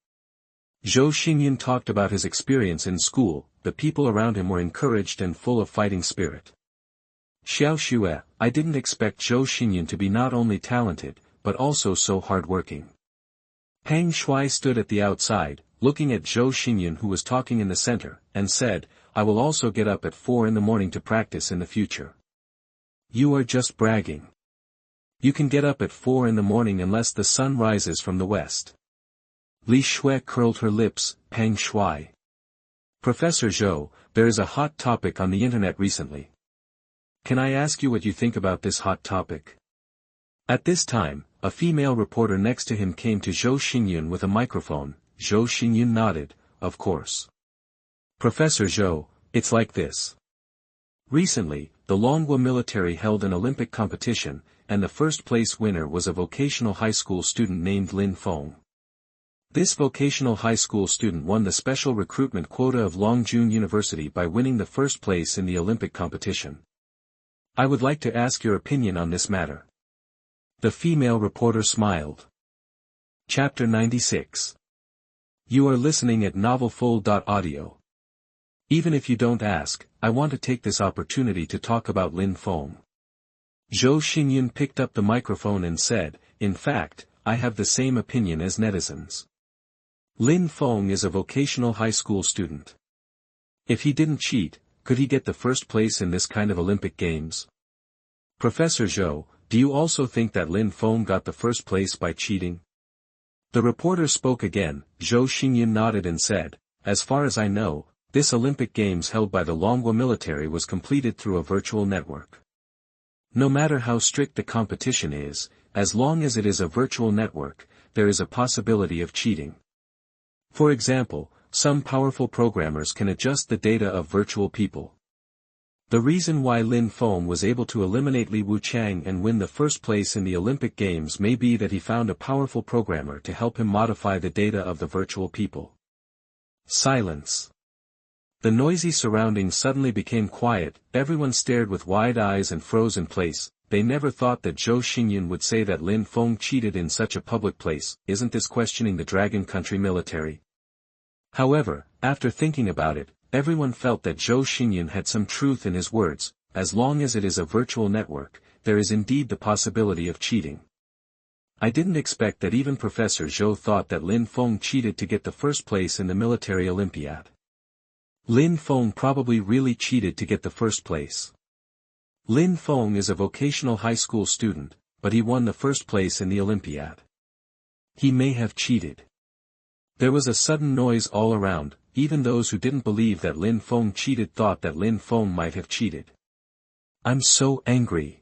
Zhou Xingyan talked about his experience in school, the people around him were encouraged and full of fighting spirit. Xiao Xue, I didn't expect Zhou Xingyan to be not only talented, but also so hardworking. Peng Shuai stood at the outside, looking at Zhou Xingyan, who was talking in the center, and said, I will also get up at 4 in the morning to practice in the future. You are just bragging. You can get up at 4 in the morning unless the sun rises from the west. Li Shui curled her lips, Peng Shuai. Professor Zhou, there is a hot topic on the internet recently. Can I ask you what you think about this hot topic? At this time, a female reporter next to him came to Zhou Xingyun with a microphone. Zhou Xingyun nodded, of course. Professor Zhou, it's like this. Recently, the Longhua military held an Olympic competition, and the first-place winner was a vocational high school student named Lin Feng. This vocational high school student won the special recruitment quota of Longjun University by winning the first place in the Olympic competition. I would like to ask your opinion on this matter. The female reporter smiled. Chapter 96. You are listening at novelfull.audio. Even if you don't ask, I want to take this opportunity to talk about Lin Feng. Zhou Xingyun picked up the microphone and said, in fact, I have the same opinion as netizens. Lin Feng is a vocational high school student. If he didn't cheat, could he get the first place in this kind of Olympic Games? Professor Zhou, do you also think that Lin Feng got the first place by cheating? The reporter spoke again. Zhou Xingyun nodded and said, as far as I know, this Olympic Games held by the Longhua military was completed through a virtual network. No matter how strict the competition is, as long as it is a virtual network, there is a possibility of cheating. For example, some powerful programmers can adjust the data of virtual people. The reason why Lin Feng was able to eliminate Li Wuchang and win the first place in the Olympic Games may be that he found a powerful programmer to help him modify the data of the virtual people. Silence. The noisy surroundings suddenly became quiet. Everyone stared with wide eyes and froze in place. They never thought that Zhou Xingyun would say that Lin Feng cheated in such a public place. Isn't this questioning the Dragon Country military? However, after thinking about it, everyone felt that Zhou Xingyun had some truth in his words. As long as it is a virtual network, there is indeed the possibility of cheating. I didn't expect that even Professor Zhou thought that Lin Feng cheated to get the first place in the military Olympiad. Lin Feng probably really cheated to get the first place. Lin Feng is a vocational high school student, but he won the first place in the Olympiad. He may have cheated. There was a sudden noise all around. Even those who didn't believe that Lin Feng cheated thought that Lin Feng might have cheated. I'm so angry.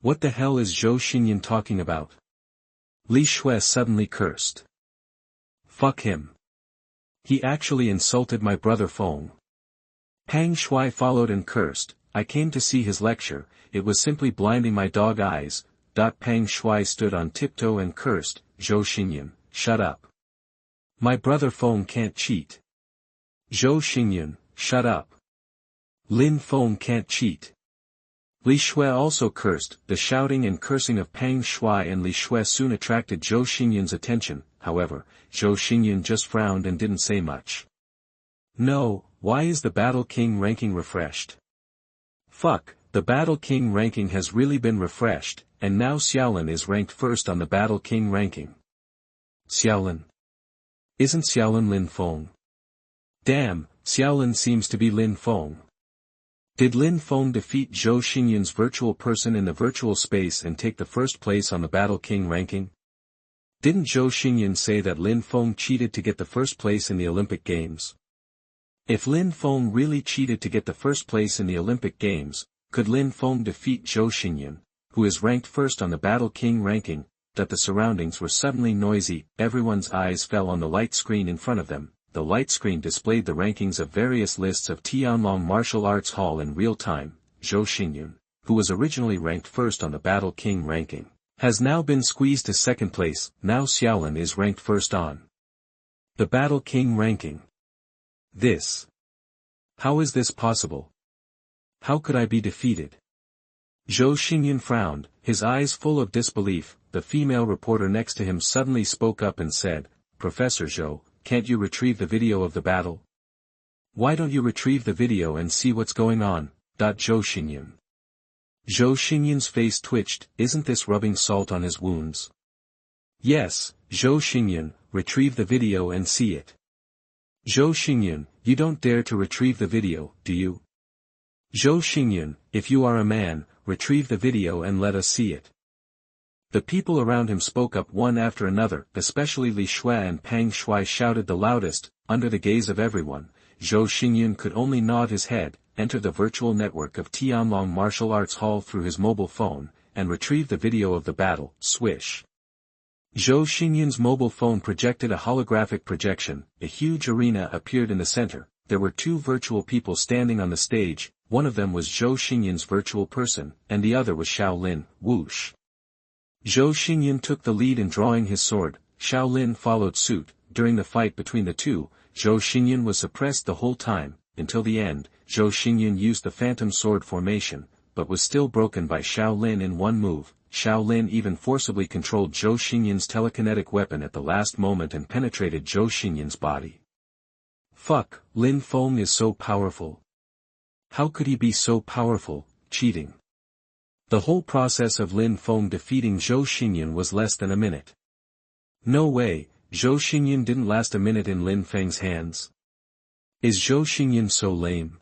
What the hell is Zhou Xingyun talking about? Li Shui suddenly cursed. Fuck him. He actually insulted my brother Feng. Pang Shui followed and cursed. I came to see his lecture, it was simply blinding my dog eyes. Pang Shui stood on tiptoe and cursed. Zhou Xingyun, shut up. My brother Feng can't cheat. Zhou Xingyun, shut up. Lin Feng can't cheat. Li Shui also cursed. The shouting and cursing of Pang Shui and Li Shui soon attracted Zhou Xingyun's attention. However, Zhou Xingyun just frowned and didn't say much. No, why is the Battle King ranking refreshed? Fuck, the Battle King ranking has really been refreshed, and now Xiaolin is ranked first on the Battle King ranking. Xiaolin? Isn't Xiaolin Lin Feng? Damn, Xiaolin seems to be Lin Feng. Did Lin Feng defeat Zhou Xingyun's virtual person in the virtual space and take the first place on the Battle King ranking? Didn't Zhou Xingyun say that Lin Feng cheated to get the first place in the Olympic Games? If Lin Feng really cheated to get the first place in the Olympic Games, could Lin Feng defeat Zhou Xingyun, who is ranked first on the Battle King ranking? That the surroundings were suddenly noisy, everyone's eyes fell on the light screen in front of them. The light screen displayed the rankings of various lists of Tianlong Martial Arts Hall in real time. Zhou Xingyun, who was originally ranked first on the Battle King ranking, has now been squeezed to second place. Now Xiaolin is ranked first on the Battle King ranking. How is this possible? How could I be defeated? Zhou Xingyun frowned, his eyes full of disbelief. The female reporter next to him suddenly spoke up and said, Professor Zhou, can't you retrieve the video of the battle? Why don't you retrieve the video and see what's going on? Zhou Xingyun. Zhou Xingyun's face twitched. Isn't this rubbing salt on his wounds? Yes, Zhou Xingyun, retrieve the video and see it. Zhou Xingyun, you don't dare to retrieve the video, do you? Zhou Xingyun, if you are a man, retrieve the video and let us see it. The people around him spoke up one after another, especially Li Shui and Pang Shui shouted the loudest. Under the gaze of everyone, Zhou Xingyun could only nod his head, enter the virtual network of Tianlong Martial Arts Hall through his mobile phone, and retrieve the video of the battle. Swish. Zhou Xingyun's mobile phone projected a holographic projection. A huge arena appeared in the center. There were two virtual people standing on the stage. One of them was Zhou Xingyun's virtual person, and the other was Shaolin. Whoosh. Zhou Xingyun took the lead in drawing his sword. Shaolin followed suit. During the fight between the two, Zhou Xingyun was suppressed the whole time. Until the end, Zhou Xingyun used the phantom sword formation, but was still broken by Shaolin in one move. Shaolin even forcibly controlled Zhou Xingyun's telekinetic weapon at the last moment and penetrated Zhou Xingyun's body. Fuck, Lin Feng is so powerful. How could he be so powerful? Cheating. The whole process of Lin Feng defeating Zhou Xingyun was less than a minute. No way, Zhou Xingyun didn't last a minute in Lin Feng's hands. Is Zhou Xingyun so lame?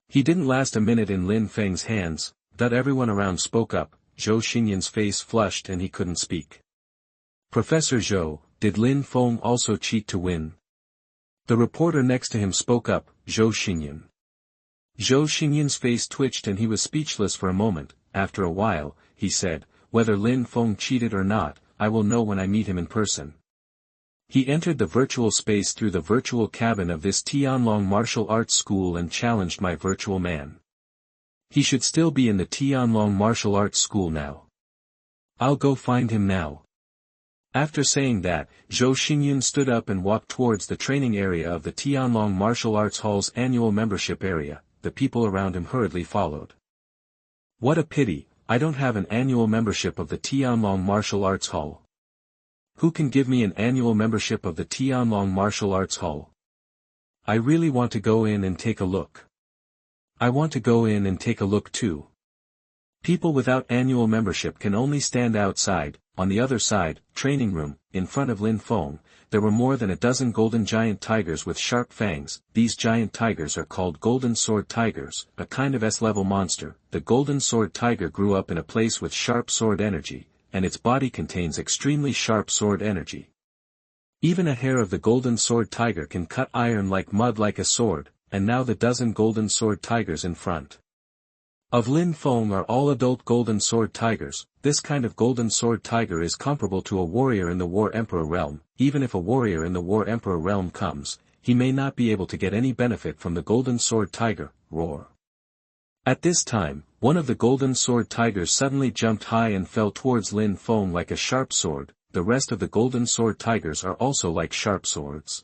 He didn't last a minute in Lin Feng's hands. That everyone around spoke up. Zhou Xingyun's face flushed and he couldn't speak. Professor Zhou, did Lin Feng also cheat to win? The reporter next to him spoke up. Zhou Xingyun. Zhou Xingyun's face twitched and he was speechless for a moment. After a while, he said, whether Lin Feng cheated or not, I will know when I meet him in person. He entered the virtual space through the virtual cabin of this Tianlong martial arts school and challenged my virtual man. He should still be in the Tianlong martial arts school now. I'll go find him now. After saying that, Zhou Xingyun stood up and walked towards the training area of the Tianlong Martial Arts Hall's annual membership area. The people around him hurriedly followed. What a pity, I don't have an annual membership of the Tianlong Martial Arts Hall. Who can give me an annual membership of the Tianlong Martial Arts Hall? I really want to go in and take a look. I want to go in and take a look too. People without annual membership can only stand outside. On the other side, training room, in front of Lin Feng, there were more than a dozen golden giant tigers with sharp fangs. These giant tigers are called golden sword tigers, a kind of S-level monster. The golden sword tiger grew up in a place with sharp sword energy, and its body contains extremely sharp sword energy. Even a hair of the golden sword tiger can cut iron like mud like a sword, and now the dozen golden sword tigers in front of Lin Feng are all adult golden sword tigers. This kind of golden sword tiger is comparable to a warrior in the War Emperor realm. Even if a warrior in the War Emperor realm comes, he may not be able to get any benefit from the golden sword tiger. Roar. At this time, one of the golden sword tigers suddenly jumped high and fell towards Lin Feng like a sharp sword. The rest of the golden sword tigers are also like sharp swords,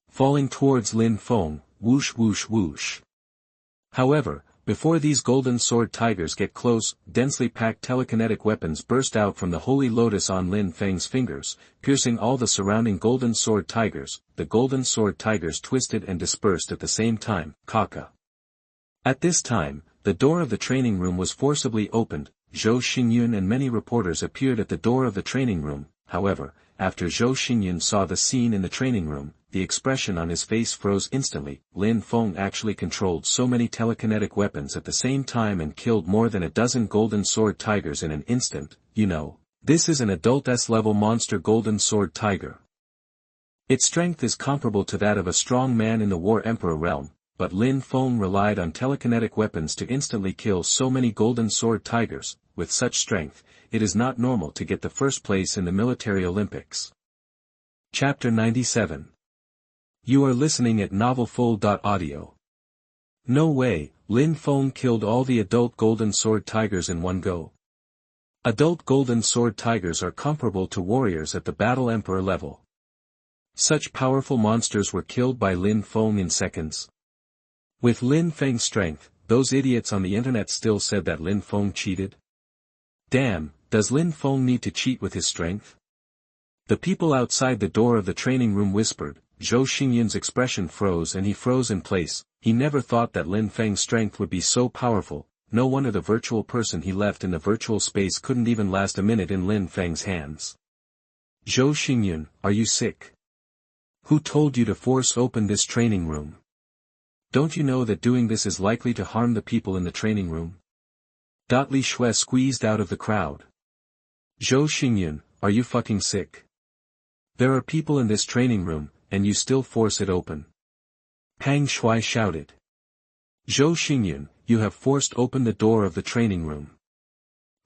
falling towards Lin Feng. Whoosh whoosh whoosh. However, before these golden sword tigers get close, densely packed telekinetic weapons burst out from the holy lotus on Lin Feng's fingers, piercing all the surrounding golden sword tigers. The golden sword tigers twisted and dispersed at the same time. Kaka. At this time, the door of the training room was forcibly opened. Zhou Xingyun and many reporters appeared at the door of the training room. However, after Zhou Xingyun saw the scene in the training room, the expression on his face froze instantly. Lin Feng actually controlled so many telekinetic weapons at the same time and killed more than a dozen golden sword tigers in an instant. You know, this is an adult S-level monster golden sword tiger. Its strength is comparable to that of a strong man in the War Emperor realm, but Lin Feng relied on telekinetic weapons to instantly kill so many golden sword tigers. With such strength, it is not normal to get the first place in the military Olympics. Chapter 97. You are listening at novelfull.audio. No way, Lin Feng killed all the adult golden sword tigers in one go. Adult golden sword tigers are comparable to warriors at the Battle Emperor level. Such powerful monsters were killed by Lin Feng in seconds. With Lin Feng's strength, those idiots on the internet still said that Lin Feng cheated. Damn, does Lin Feng need to cheat with his strength? The people outside the door of the training room whispered. Zhou Xingyun's expression froze and he froze in place. He never thought that Lin Feng's strength would be so powerful. No wonder the virtual person he left in the virtual space couldn't even last a minute in Lin Feng's hands. Zhou Xingyun, are you sick? Who told you to force open this training room? Don't you know that doing this is likely to harm the people in the training room? Li Shui squeezed out of the crowd. Zhou Xingyun, are you fucking sick? There are people in this training room, and you still force it open. Pang Shui shouted. Zhou Xingyun, you have forced open the door of the training room.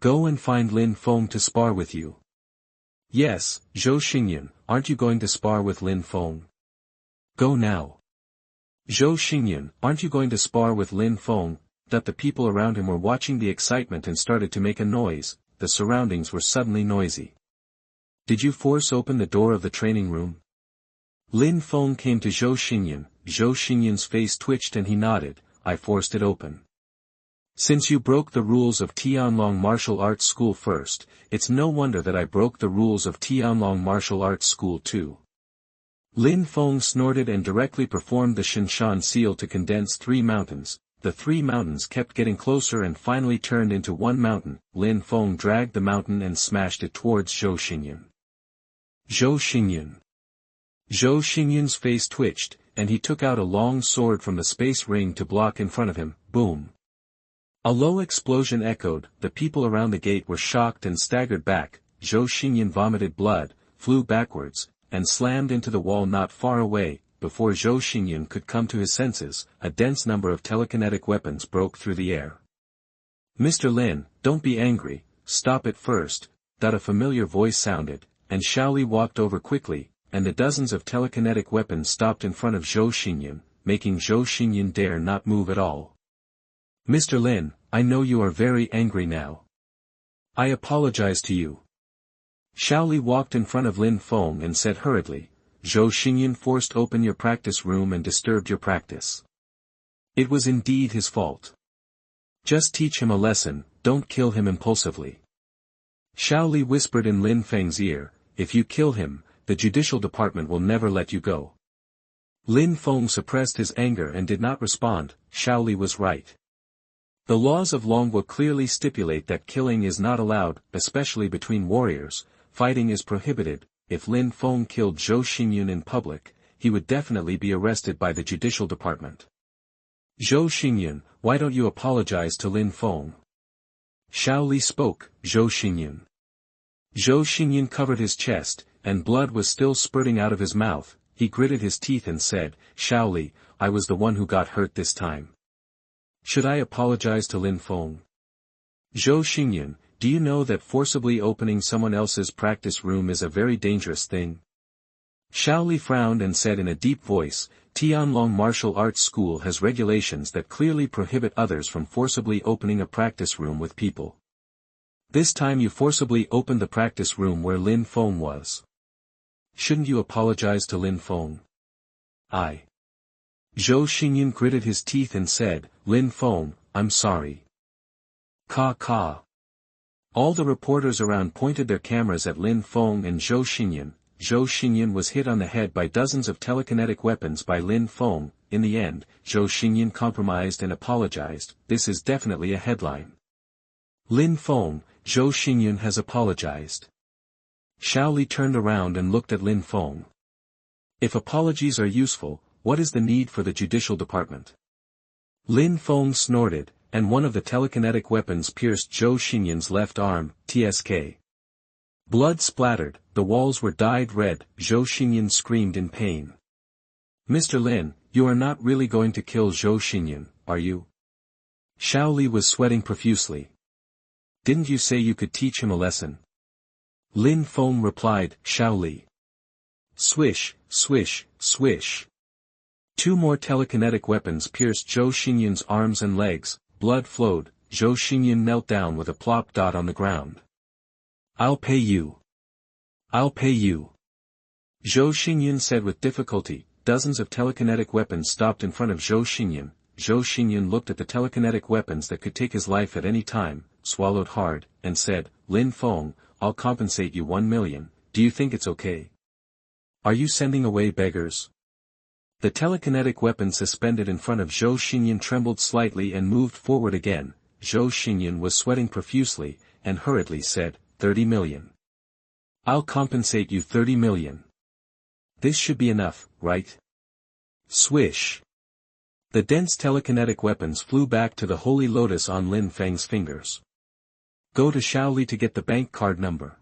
Go and find Lin Feng to spar with you. Yes, Zhou Xingyun, aren't you going to spar with Lin Feng? Go now. Zhou Xingyun, aren't you going to spar with Lin Feng? That the people around him were watching the excitement and started to make a noise. The surroundings were suddenly noisy. Did you force open the door of the training room? Lin Feng came to Zhou Xingyun. Zhou Xingyun's face twitched and he nodded. I forced it open. Since you broke the rules of Tianlong Martial Arts School first, it's no wonder that I broke the rules of Tianlong Martial Arts School too. Lin Feng snorted and directly performed the Shinshan seal to condense 3 mountains. The 3 mountains kept getting closer and finally turned into 1 mountain. Lin Feng dragged the mountain and smashed it towards Zhou Xingyun. Zhou Xingyun. Zhou Xingyun's face twitched, and he took out a long sword from the space ring to block in front of him. Boom. A low explosion echoed. The people around the gate were shocked and staggered back. Zhou Xingyun vomited blood, flew backwards, and slammed into the wall not far away. Before Zhou Xingyun could come to his senses, a dense number of telekinetic weapons broke through the air. Mr. Lin, don't be angry, stop it first. That a familiar voice sounded, and Shaoli walked over quickly, and the dozens of telekinetic weapons stopped in front of Zhou Xingyun, making Zhou Xingyun dare not move at all. Mr. Lin, I know you are very angry now. I apologize to you. Shaoli walked in front of Lin Feng and said hurriedly, Zhou Xingyun forced open your practice room and disturbed your practice. It was indeed his fault. Just teach him a lesson, don't kill him impulsively. Shaoli whispered in Lin Feng's ear, if you kill him, the judicial department will never let you go. Lin Feng suppressed his anger and did not respond. Shaoli was right. The laws of Longwu clearly stipulate that killing is not allowed, especially between warriors. Fighting is prohibited. If Lin Feng killed Zhou Xingyun in public, he would definitely be arrested by the judicial department. Zhou Xingyun, why don't you apologize to Lin Feng? Shaoli spoke. Zhou Xingyun. Zhou Xingyun covered his chest, and blood was still spurting out of his mouth. He gritted his teeth and said, Shaoli, I was the one who got hurt this time. Should I apologize to Lin Feng? Zhou Xingyun, do you know that forcibly opening someone else's practice room is a very dangerous thing? Shaoli frowned and said in a deep voice, Tianlong Martial Arts School has regulations that clearly prohibit others from forcibly opening a practice room with people. This time you forcibly opened the practice room where Lin Feng was. Shouldn't you apologize to Lin Feng? I. Zhou Xingyun gritted his teeth and said, Lin Feng, I'm sorry. Ka. All the reporters around pointed their cameras at Lin Feng and Zhou Xingyun. Zhou Xingyun was hit on the head by dozens of telekinetic weapons by Lin Feng. In the end, Zhou Xingyun compromised and apologized. This is definitely a headline. Lin Feng, Zhou Xingyun has apologized. Shaoli turned around and looked at Lin Feng. If apologies are useful, what is the need for the judicial department? Lin Feng snorted, and one of the telekinetic weapons pierced Zhou Xingyun's left arm. Tsk. Blood splattered, the walls were dyed red. Zhou Xingyun screamed in pain. Mr. Lin, you are not really going to kill Zhou Xingyun, are you? Shaoli was sweating profusely. Didn't you say you could teach him a lesson? Lin Feng replied, Shaoli. Swish, swish, swish. 2 more telekinetic weapons pierced Zhou Xingyun's arms and legs. Blood flowed. Zhou Xingyun knelt down with a plop dot on the ground. I'll pay you. I'll pay you. Zhou Xingyun said with difficulty. Dozens of telekinetic weapons stopped in front of Zhou Xingyun. Zhou Xingyun looked at the telekinetic weapons that could take his life at any time, swallowed hard, and said, Lin Feng, I'll compensate you 1 million, do you think it's okay? Are you sending away beggars? The telekinetic weapon suspended in front of Zhou Xingyun trembled slightly and moved forward again. Zhou Xingyun was sweating profusely, and hurriedly said, 30 million. I'll compensate you 30 million. This should be enough, right? Swish. The dense telekinetic weapons flew back to the holy lotus on Lin Feng's fingers. Go to Shaoli to get the bank card number.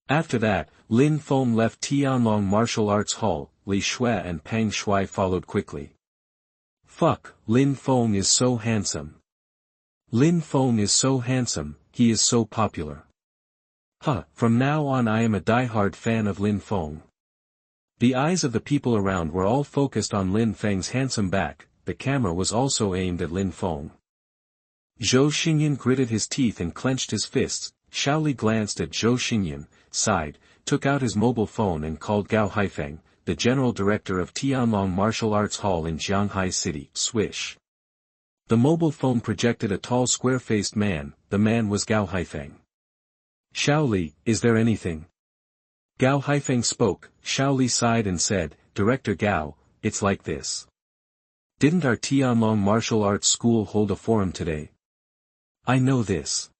After that, Lin Feng left Tianlong Martial Arts Hall. Li Shui and Pang Shui followed quickly. Fuck, Lin Feng is so handsome. Lin Feng is so handsome, he is so popular. Huh, from now on I am a die-hard fan of Lin Feng. The eyes of the people around were all focused on Lin Feng's handsome back, the camera was also aimed at Lin Feng. Zhou Xingyan gritted his teeth and clenched his fists. Shaoli glanced at Zhou Xingyan, sighed, took out his mobile phone and called Gao Haifeng, the general director of Tianlong Martial Arts Hall in Jianghai City. Swish. The mobile phone projected a tall square-faced man. The man was Gao Haifeng. Shaoli, is there anything? Gao Haifeng spoke. Shaoli sighed and said, Director Gao, it's like this. Didn't our Tianlong Martial Arts School hold a forum today? I know this.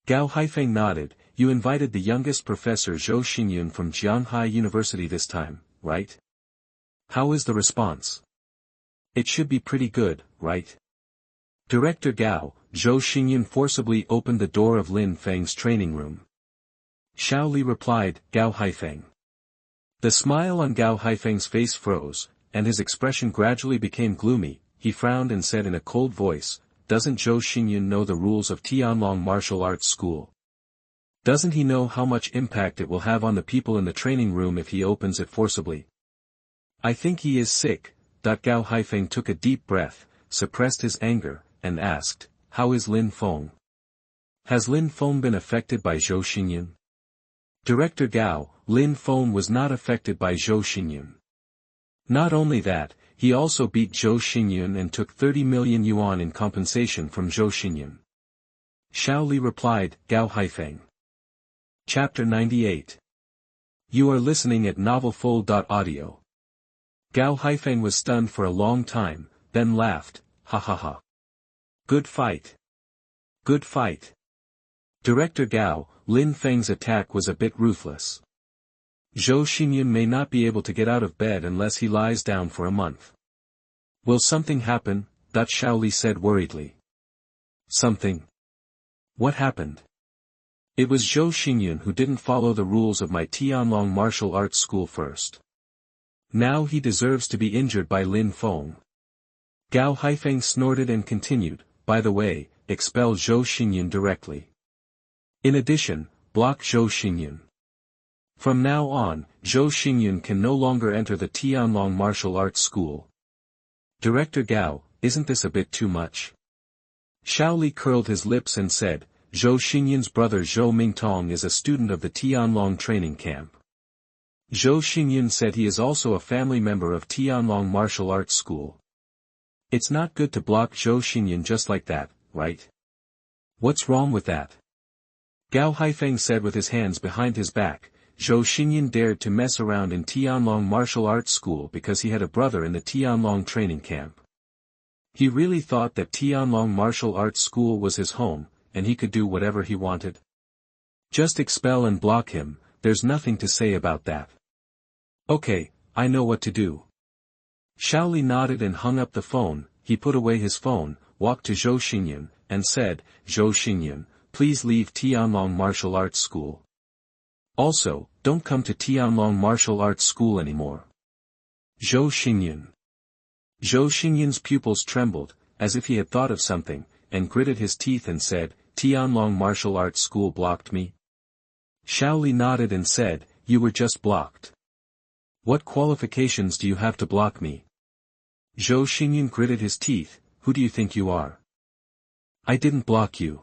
Gao Haifeng nodded. You invited the youngest professor Zhou Xingyun from Jianghai University this time, right? How is the response? It should be pretty good, right? Director Gao, Zhou Xingyun forcibly opened the door of Lin Feng's training room. Shaoli replied, Gao Haifeng. The smile on Gao Haifeng's face froze, and his expression gradually became gloomy. He frowned and said in a cold voice, Doesn't Zhou Xingyun know the rules of Tianlong Martial Arts School? Doesn't he know how much impact it will have on the people in the training room if he opens it forcibly? I think he is sick. Gao Haifeng took a deep breath, suppressed his anger, and asked, How is Lin Feng? Has Lin Feng been affected by Zhou Xingyun? Director Gao, Lin Feng was not affected by Zhou Xingyun. Not only that, he also beat Zhou Xingyun and took 30 million yuan in compensation from Zhou Xingyun. Shaoli replied, Gao Haifeng. Chapter 98. You are listening at novelfull.audio. Gao Haifeng was stunned for a long time, then laughed, ha ha ha. Good fight. Good fight. Director Gao, Lin Feng's attack was a bit ruthless. Zhou Xingyun may not be able to get out of bed unless he lies down for a month. Will something happen? Shaoli said worriedly. Something? What happened? It was Zhou Xingyun who didn't follow the rules of my Tianlong Martial Arts School first. Now he deserves to be injured by Lin Feng. Gao Haifeng snorted and continued, By the way, expel Zhou Xingyun directly. In addition, block Zhou Xingyun. From now on, Zhou Xingyun can no longer enter the Tianlong Martial Arts School. Director Gao, isn't this a bit too much? Shaoli curled his lips and said, Zhou Xingyun's brother Zhou Mingtong is a student of the Tianlong training camp. Zhou Xingyun said he is also a family member of Tianlong Martial Arts School. It's not good to block Zhou Xingyun just like that, right? What's wrong with that? Gao Haifeng said with his hands behind his back, Zhou Xingyun dared to mess around in Tianlong Martial Arts School because he had a brother in the Tianlong training camp. He really thought that Tianlong Martial Arts School was his home, and he could do whatever he wanted. Just expel and block him, there's nothing to say about that. Okay, I know what to do. Shaoli nodded and hung up the phone. He put away his phone, walked to Zhou Xingyun, and said, Zhou Xingyun, please leave Tianlong Martial Arts School. Also, don't come to Tianlong Martial Arts School anymore. Zhou Xingyun. Zhou Xingyun's pupils trembled, as if he had thought of something, and gritted his teeth and said, Tianlong Martial Arts School blocked me? Shaoli nodded and said, You were just blocked. What qualifications do you have to block me? Zhou Xingyun gritted his teeth, Who do you think you are? I didn't block you.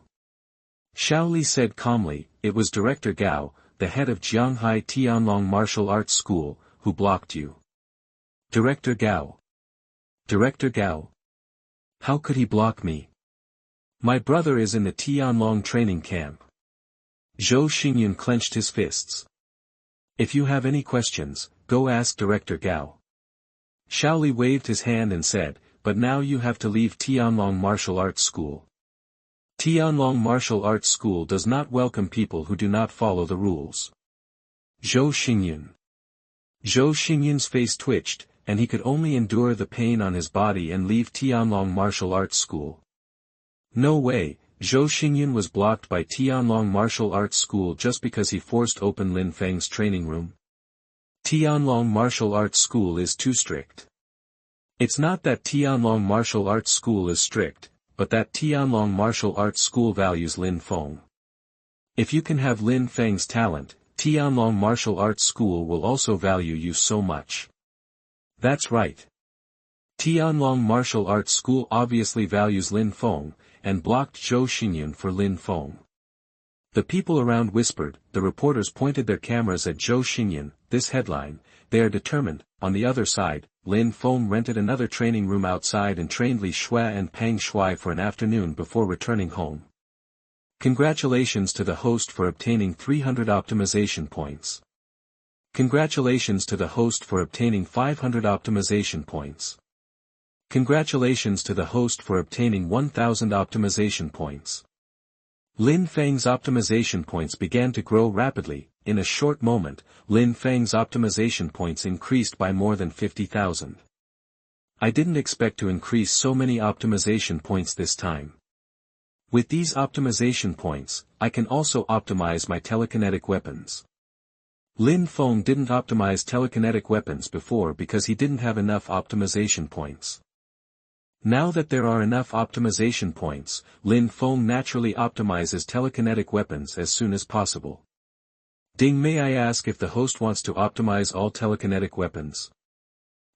Shaoli said calmly, It was Director Gao, the head of Jianghai Tianlong Martial Arts School, who blocked you. Director Gao. Director Gao. How could he block me? My brother is in the Tianlong training camp. Zhou Xingyun clenched his fists. If you have any questions, go ask Director Gao. Shaoli waved his hand and said, But now you have to leave Tianlong Martial Arts School. Qilin Martial Arts School does not welcome people who do not follow the rules. Zhou Xingyun. Zhou Xingyun's face twitched, and he could only endure the pain on his body and leave Qilin Martial Arts School. No way, Zhou Xingyun was blocked by Qilin Martial Arts School just because he forced open Lin Feng's training room. Qilin Martial Arts School is too strict. It's not that Tianlong Martial Arts School is strict, but that Tianlong Martial Arts School values Lin Feng. If you can have Lin Feng's talent, Tianlong Martial Arts School will also value you so much. That's right. Tianlong Martial Arts School obviously values Lin Feng, and blocked Zhou Xingyun for Lin Feng. The people around whispered, the reporters pointed their cameras at Zhou Xingyun, this headline, they are determined. On the other side, Lin Feng rented another training room outside and trained Li Shui and Peng Shui for an afternoon before returning home. Congratulations to the host for obtaining 300 optimization points. Congratulations to the host for obtaining 500 optimization points. Congratulations to the host for obtaining 1000 optimization points. Lin Feng's optimization points began to grow rapidly. In a short moment, Lin Feng's optimization points increased by more than 50,000. I didn't expect to increase so many optimization points this time. With these optimization points, I can also optimize my telekinetic weapons. Lin Feng didn't optimize telekinetic weapons before because he didn't have enough optimization points. Now that there are enough optimization points, Lin Feng naturally optimizes telekinetic weapons as soon as possible. Ding, may I ask if the host wants to optimize all telekinetic weapons?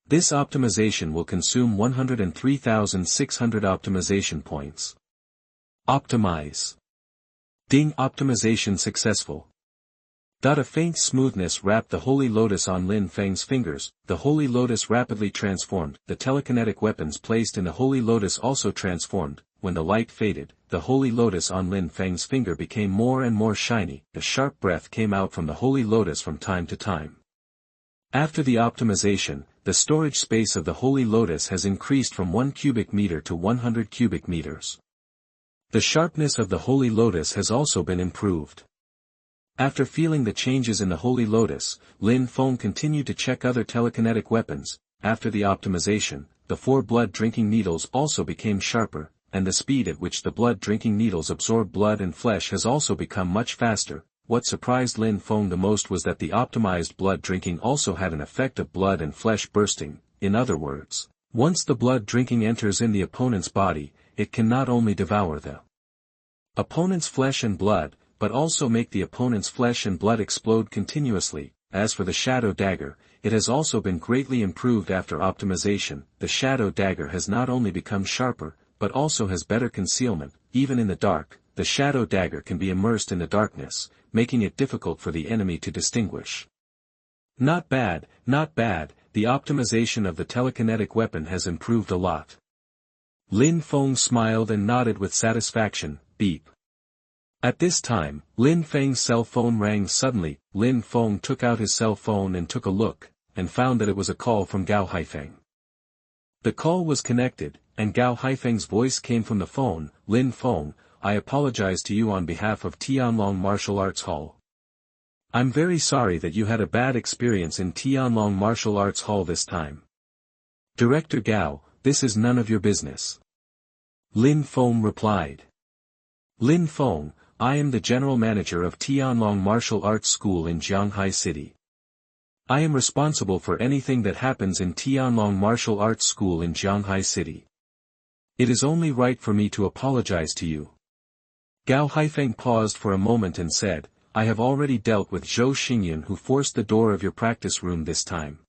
This optimization will consume 103,600 optimization points. Optimize. Ding, optimization successful. A faint smoothness wrapped the holy lotus on Lin Feng's fingers. The holy lotus rapidly transformed. The telekinetic weapons placed in the holy lotus also transformed. When the light faded, the holy lotus on Lin Feng's finger became more and more shiny. A sharp breath came out from the holy lotus from time to time. After the optimization, the storage space of the holy lotus has increased from 1 cubic meter to 100 cubic meters. The sharpness of the holy lotus has also been improved. After feeling the changes in the holy lotus, Lin Feng continued to check other telekinetic weapons. After the optimization, the 4 blood-drinking needles also became sharper, and the speed at which the blood-drinking needles absorb blood and flesh has also become much faster. What surprised Lin Feng the most was that the optimized blood drinking also had an effect of blood and flesh bursting. In other words, once the blood drinking enters in the opponent's body, it can not only devour the opponent's flesh and blood, but also make the opponent's flesh and blood explode continuously. As for the shadow dagger, it has also been greatly improved after optimization. The shadow dagger has not only become sharper, but also has better concealment. Even in the dark, the shadow dagger can be immersed in the darkness, making it difficult for the enemy to distinguish. Not bad, not bad, the optimization of the telekinetic weapon has improved a lot. Lin Feng smiled and nodded with satisfaction. Beep. At this time, Lin Feng's cell phone rang suddenly. Lin Feng took out his cell phone and took a look, and found that it was a call from Gao Haifeng. The call was connected, and Gao Haifeng's voice came from the phone. Lin Feng, I apologize to you on behalf of Tianlong Martial Arts Hall. I'm very sorry that you had a bad experience in Tianlong Martial Arts Hall this time. Director Gao, this is none of your business. Lin Feng replied. Lin Feng, I am the general manager of Tianlong Martial Arts School in Jianghai City. I am responsible for anything that happens in Tianlong Martial Arts School in Jianghai City. It is only right for me to apologize to you. Gao Haifeng paused for a moment and said, I have already dealt with Zhou Xingyun who forced the door of your practice room this time.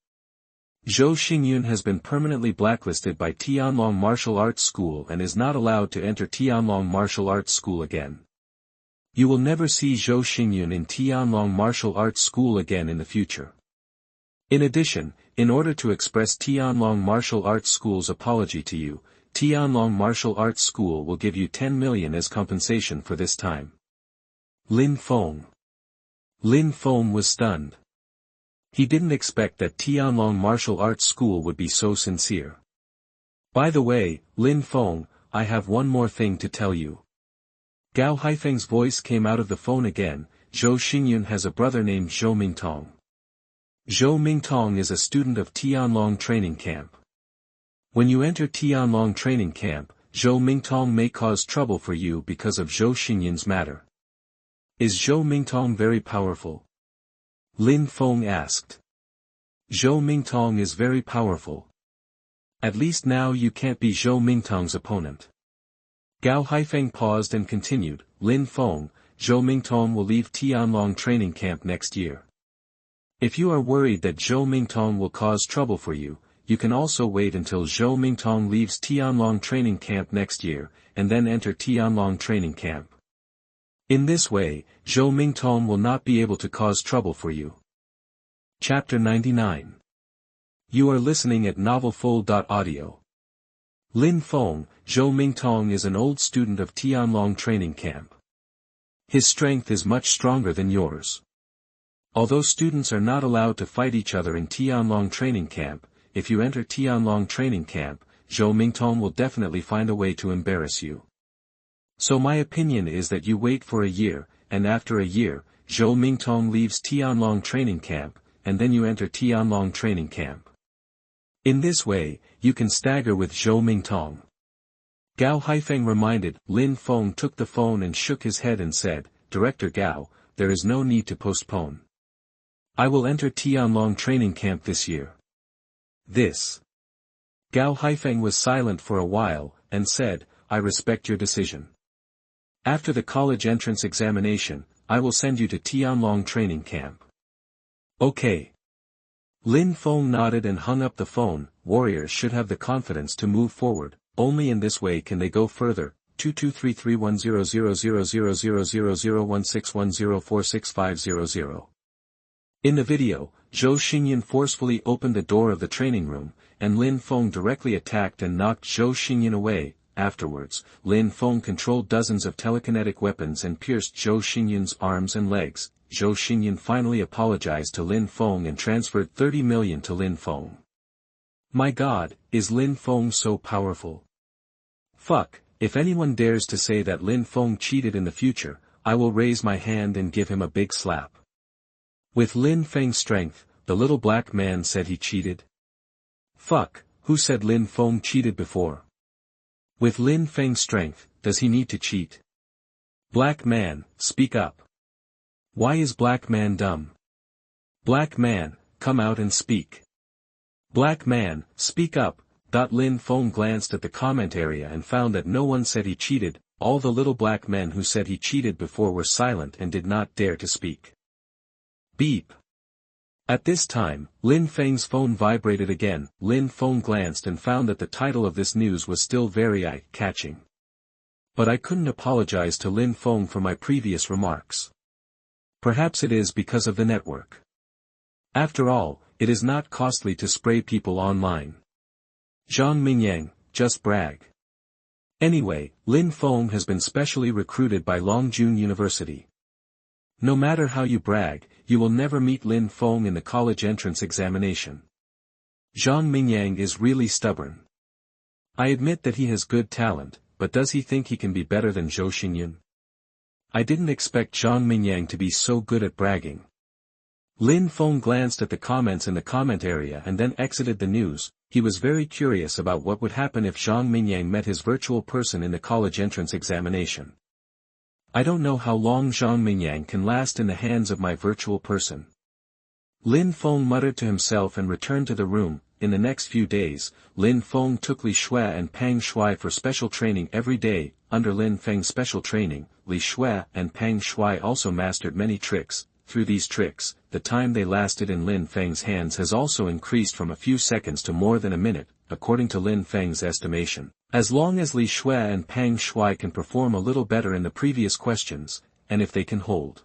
Zhou Xingyun has been permanently blacklisted by Tianlong Martial Arts School and is not allowed to enter Tianlong Martial Arts School again. You will never see Zhou Xingyun in Tianlong Martial Arts School again in the future. In addition, in order to express Tianlong Martial Arts School's apology to you, Tianlong Martial Arts School will give you 10 million as compensation for this time. Lin Feng. Lin Feng was stunned. He didn't expect that Tianlong Martial Arts School would be so sincere. By the way, Lin Feng, I have one more thing to tell you. Gao Haifeng's voice came out of the phone again. Zhou Xingyun has a brother named Zhou Mingtong. Zhou Mingtong is a student of Tianlong training camp. When you enter Tianlong training camp, Zhou Mingtong may cause trouble for you because of Zhou Xingyun's matter. Is Zhou Mingtong very powerful? Lin Feng asked. Zhou Mingtong is very powerful. At least now you can't be Zhou Mingtong's opponent. Gao Haifeng paused and continued, Lin Feng, Zhou Mingtong will leave Tianlong training camp next year. If you are worried that Zhou Mingtong will cause trouble for you, you can also wait until Zhou Mingtong leaves Tianlong training camp next year, and then enter Tianlong training camp. In this way, Zhou Mingtong will not be able to cause trouble for you. Chapter 99. You are listening at novelfull.audio. Lin Feng, Zhou Mingtong is an old student of Tianlong training camp. His strength is much stronger than yours. Although students are not allowed to fight each other in Tianlong training camp, if you enter Tianlong training camp, Zhou Mingtong will definitely find a way to embarrass you. So my opinion is that you wait for a year, and after a year, Zhou Mingtong leaves Tianlong training camp, and then you enter Tianlong training camp. In this way, you can stagger with Zhou Mingtong. Gao Haifeng reminded. Lin Feng took the phone and shook his head and said, Director Gao, there is no need to postpone. I will enter Tianlong training camp this year. This. Gao Haifeng was silent for a while, and said, I respect your decision. After the college entrance examination, I will send you to Tianlong training camp. Okay. Lin Feng nodded and hung up the phone. Warriors should have the confidence to move forward, only in this way can they go further. 2231000000161046500. In the video, Zhou Xingyan forcefully opened the door of the training room, and Lin Feng directly attacked and knocked Zhou Xingyan away. Afterwards, Lin Feng controlled dozens of telekinetic weapons and pierced Zhou Xingyan's arms and legs. Zhou Xingyan finally apologized to Lin Feng and transferred 30 million to Lin Feng. My God, is Lin Feng so powerful? Fuck, if anyone dares to say that Lin Feng cheated in the future, I will raise my hand and give him a big slap. With Lin Feng's strength, the little black man said he cheated. Fuck, who said Lin Feng cheated before? With Lin Feng's strength, does he need to cheat? Black man, speak up. Why is black man dumb? Black man, come out and speak. Black man, speak up. Lin Feng glanced at the comment area and found that no one said he cheated. All the little black men who said he cheated before were silent and did not dare to speak. Beep. At this time, Lin Feng's phone vibrated again. Lin Feng glanced and found that the title of this news was still very eye-catching. But I couldn't apologize to Lin Feng for my previous remarks. Perhaps it is because of the network. After all, it is not costly to spray people online. Zhang Mingyang, just brag. Anyway, Lin Feng has been specially recruited by Longjun University. No matter how you brag, you will never meet Lin Feng in the college entrance examination. Zhang Mingyang is really stubborn. I admit that he has good talent, but does he think he can be better than Zhou Xingyan? I didn't expect Zhang Mingyang to be so good at bragging. Lin Feng glanced at the comments in the comment area and then exited the news. He was very curious about what would happen if Zhang Mingyang met his virtual person in the college entrance examination. I don't know how long Zhang Mingyang can last in the hands of my virtual person. Lin Feng muttered to himself and returned to the room. In the next few days, Lin Feng took Li Shui and Pang Shui for special training every day. Under Lin Feng's special training, Li Shui and Pang Shui also mastered many tricks. Through these tricks, the time they lasted in Lin Feng's hands has also increased from a few seconds to more than a minute, according to Lin Feng's estimation. As long as Li Shui and Pang Shui can perform a little better in the previous questions, and if they can hold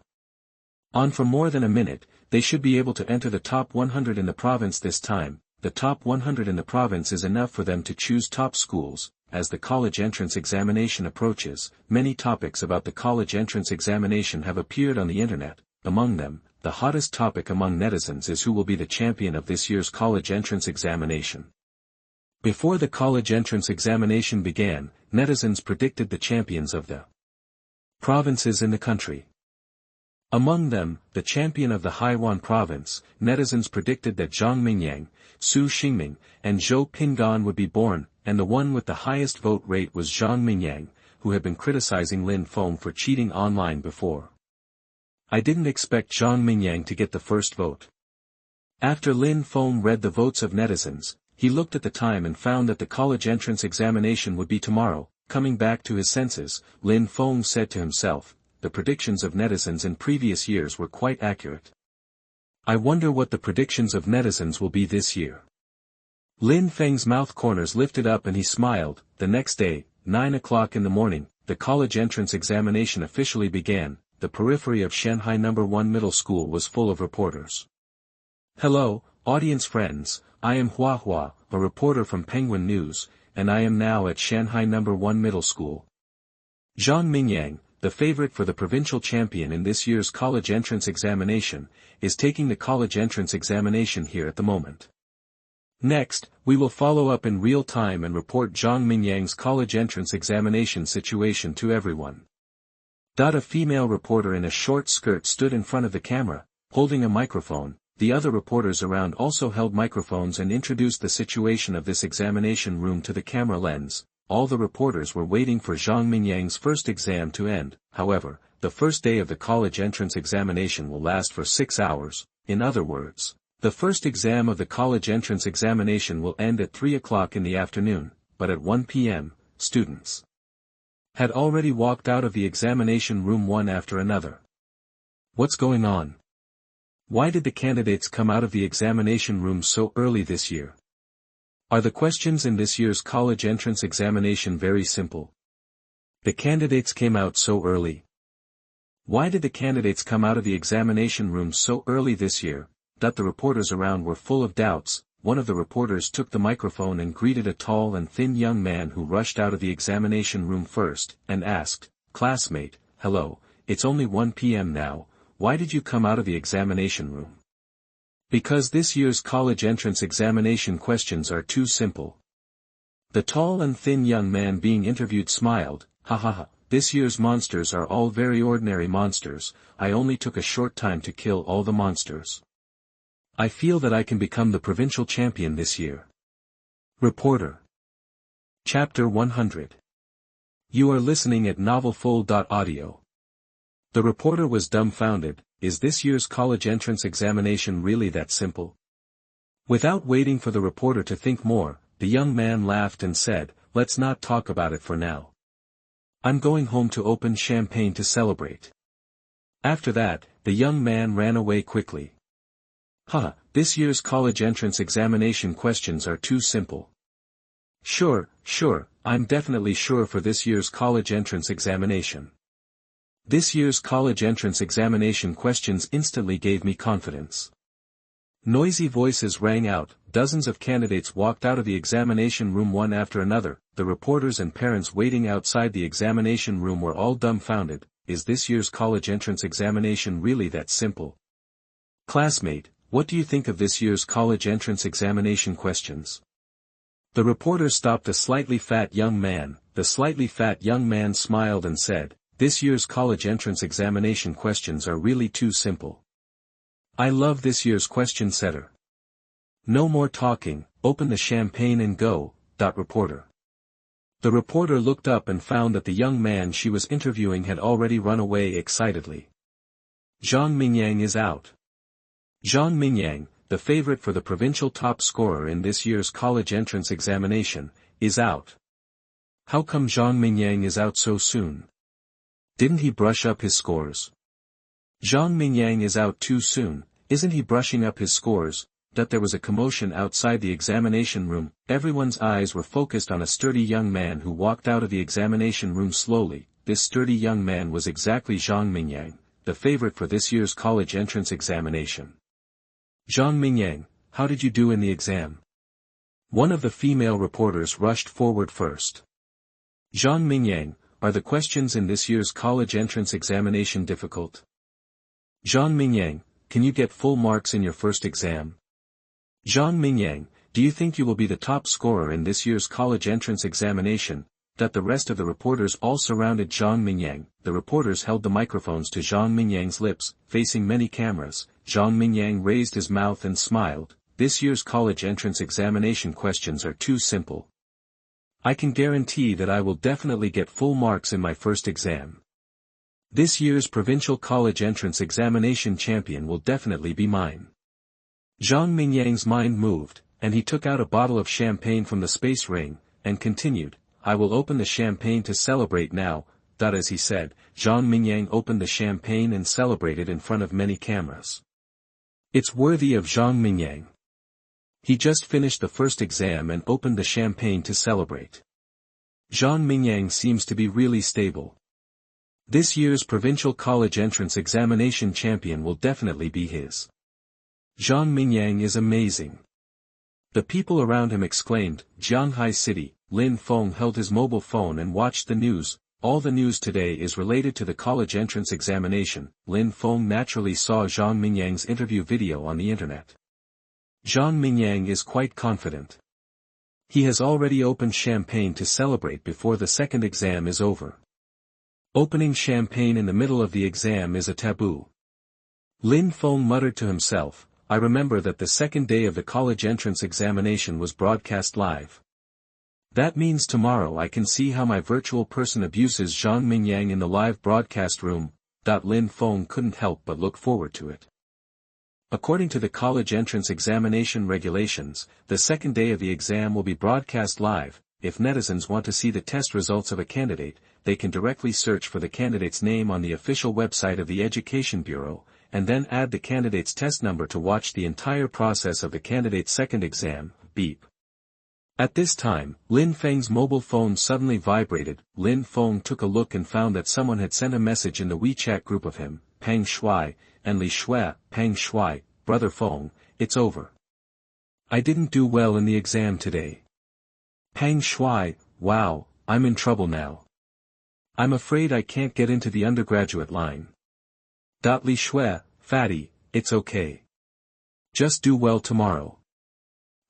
on for more than a minute, they should be able to enter the top 100 in the province this time. The top 100 in the province is enough for them to choose top schools. As the college entrance examination approaches, many topics about the college entrance examination have appeared on the internet. Among them, the hottest topic among netizens is who will be the champion of this year's college entrance examination. Before the college entrance examination began, netizens predicted the champions of the provinces in the country. Among them, the champion of the Haiwan province, netizens predicted that Zhang Mingyang, Su Xingming, and Zhou Pingan would be born, and the one with the highest vote rate was Zhang Mingyang, who had been criticizing Lin Feng for cheating online before. I didn't expect Zhang Mingyang to get the first vote. After Lin Feng read the votes of netizens, he looked at the time and found that the college entrance examination would be tomorrow. Coming back to his senses, Lin Feng said to himself, the predictions of netizens in previous years were quite accurate. I wonder what the predictions of netizens will be this year. Lin Feng's mouth corners lifted up and he smiled. The next day, 9 o'clock in the morning, the college entrance examination officially began. The periphery of Shanghai No. 1 Middle School was full of reporters. Hello, audience friends, I am Hua Hua, a reporter from Penguin News, and I am now at Shanghai No. 1 Middle School. Zhang Mingyang, the favorite for the provincial champion in this year's college entrance examination, is taking the college entrance examination here at the moment. Next, we will follow up in real time and report Zhang Mingyang's college entrance examination situation to everyone. A female reporter in a short skirt stood in front of the camera, holding a microphone. The other reporters around also held microphones and introduced the situation of this examination room to the camera lens. All the reporters were waiting for Zhang Mingyang's first exam to end. However, the first day of the college entrance examination will last for 6 hours. In other words, the first exam of the college entrance examination will end at 3 o'clock in the afternoon, but at 1 p.m., students had already walked out of the examination room one after another. What's going on? Why did the candidates come out of the examination room so early this year? Are the questions in this year's college entrance examination very simple? The candidates came out so early. Why did the candidates come out of the examination room so early this year? The reporters around were full of doubts. One of the reporters took the microphone and greeted a tall and thin young man who rushed out of the examination room first, and asked, "Classmate, hello, it's only 1 p.m. now, why did you come out of the examination room?" Because this year's college entrance examination questions are too simple. The tall and thin young man being interviewed smiled, "Ha ha ha, this year's monsters are all very ordinary monsters, I only took a short time to kill all the monsters. I feel that I can become the provincial champion this year." Reporter. Chapter 100. You are listening at novelfull.audio. The reporter was dumbfounded. Is this year's college entrance examination really that simple? Without waiting for the reporter to think more, the young man laughed and said, "Let's not talk about it for now. I'm going home to open champagne to celebrate." After that, the young man ran away quickly. This year's college entrance examination questions are too simple. Sure, I'm definitely sure for this year's college entrance examination. This year's college entrance examination questions instantly gave me confidence. Noisy voices rang out, dozens of candidates walked out of the examination room one after another. The reporters and parents waiting outside the examination room were all dumbfounded. Is this year's college entrance examination really that simple? Classmate, what do you think of this year's college entrance examination questions? The reporter stopped a slightly fat young man. The slightly fat young man smiled and said, "This year's college entrance examination questions are really too simple. I love this year's question setter. No more talking, open the champagne and go." Reporter. The reporter looked up and found that the young man she was interviewing had already run away excitedly. Zhang Mingyang is out. Zhang Mingyang, the favorite for the provincial top scorer in this year's college entrance examination, is out. How come Zhang Mingyang is out so soon? Didn't he brush up his scores? Zhang Mingyang is out too soon, isn't he brushing up his scores? There was a commotion outside the examination room. Everyone's eyes were focused on a sturdy young man who walked out of the examination room slowly. This sturdy young man was exactly Zhang Mingyang, the favorite for this year's college entrance examination. "Zhang Mingyang, how did you do in the exam?" One of the female reporters rushed forward first. "Zhang Mingyang, are the questions in this year's college entrance examination difficult?" "Zhang Mingyang, can you get full marks in your first exam?" "Zhang Mingyang, do you think you will be the top scorer in this year's college entrance examination?" The rest of the reporters all surrounded Zhang Mingyang. The reporters held the microphones to Zhang Mingyang's lips, facing many cameras. Zhang Mingyang raised his mouth and smiled. "This year's college entrance examination questions are too simple. I can guarantee that I will definitely get full marks in my first exam. This year's provincial college entrance examination champion will definitely be mine." Zhang Mingyang's mind moved, and he took out a bottle of champagne from the space ring, and continued, "I will open the champagne to celebrate now." As he said, Zhang Mingyang opened the champagne and celebrated in front of many cameras. It's worthy of Zhang Mingyang. He just finished the first exam and opened the champagne to celebrate. Zhang Mingyang seems to be really stable. This year's provincial college entrance examination champion will definitely be his. Zhang Mingyang is amazing. The people around him exclaimed. Jianghai City, Lin Feng held his mobile phone and watched the news. All the news today is related to the college entrance examination. Lin Feng naturally saw Zhang Mingyang's interview video on the internet. Zhang Mingyang is quite confident. He has already opened champagne to celebrate before the second exam is over. Opening champagne in the middle of the exam is a taboo. Lin Feng muttered to himself, "I remember that the second day of the college entrance examination was broadcast live. That means tomorrow I can see how my virtual person abuses Zhang Mingyang in the live broadcast room." Lin Feng couldn't help but look forward to it. According to the college entrance examination regulations, the second day of the exam will be broadcast live. If netizens want to see the test results of a candidate, they can directly search for the candidate's name on the official website of the Education Bureau, and then add the candidate's test number to watch the entire process of the candidate's second exam. Beep. At this time, Lin Feng's mobile phone suddenly vibrated. Lin Feng took a look and found that someone had sent a message in the WeChat group of him, Peng Shuai, and Li Shui. Peng Shuai, "Brother Feng, it's over. I didn't do well in the exam today." Peng Shuai, "Wow, I'm in trouble now. I'm afraid I can't get into the undergraduate line." Li Shui, "Fatty, it's okay. Just do well tomorrow."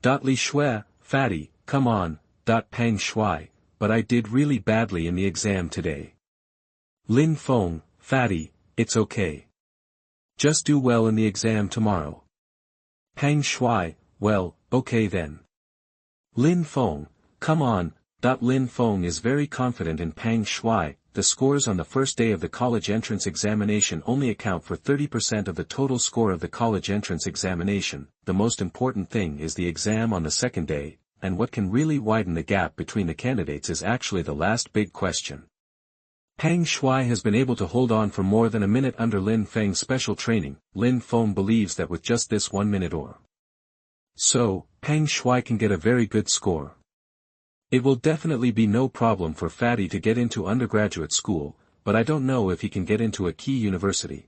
Li Shui, "Fatty, come on." Peng Shuai, "But I did really badly in the exam today." Lin Feng, "Fatty, it's okay. Just do well in the exam tomorrow." Peng Shuai, "Well, okay then." Lin Feng, "Come on." Lin Feng is very confident in Peng Shuai. The scores on the first day of the college entrance examination only account for 30% of the total score of the college entrance examination. The most important thing is the exam on the second day, and what can really widen the gap between the candidates is actually the last big question. Peng Shuai has been able to hold on for more than a minute under Lin Feng's special training. Lin Feng believes that with just this 1 minute or so, Peng Shuai can get a very good score. It will definitely be no problem for Fatty to get into undergraduate school, but I don't know if he can get into a key university.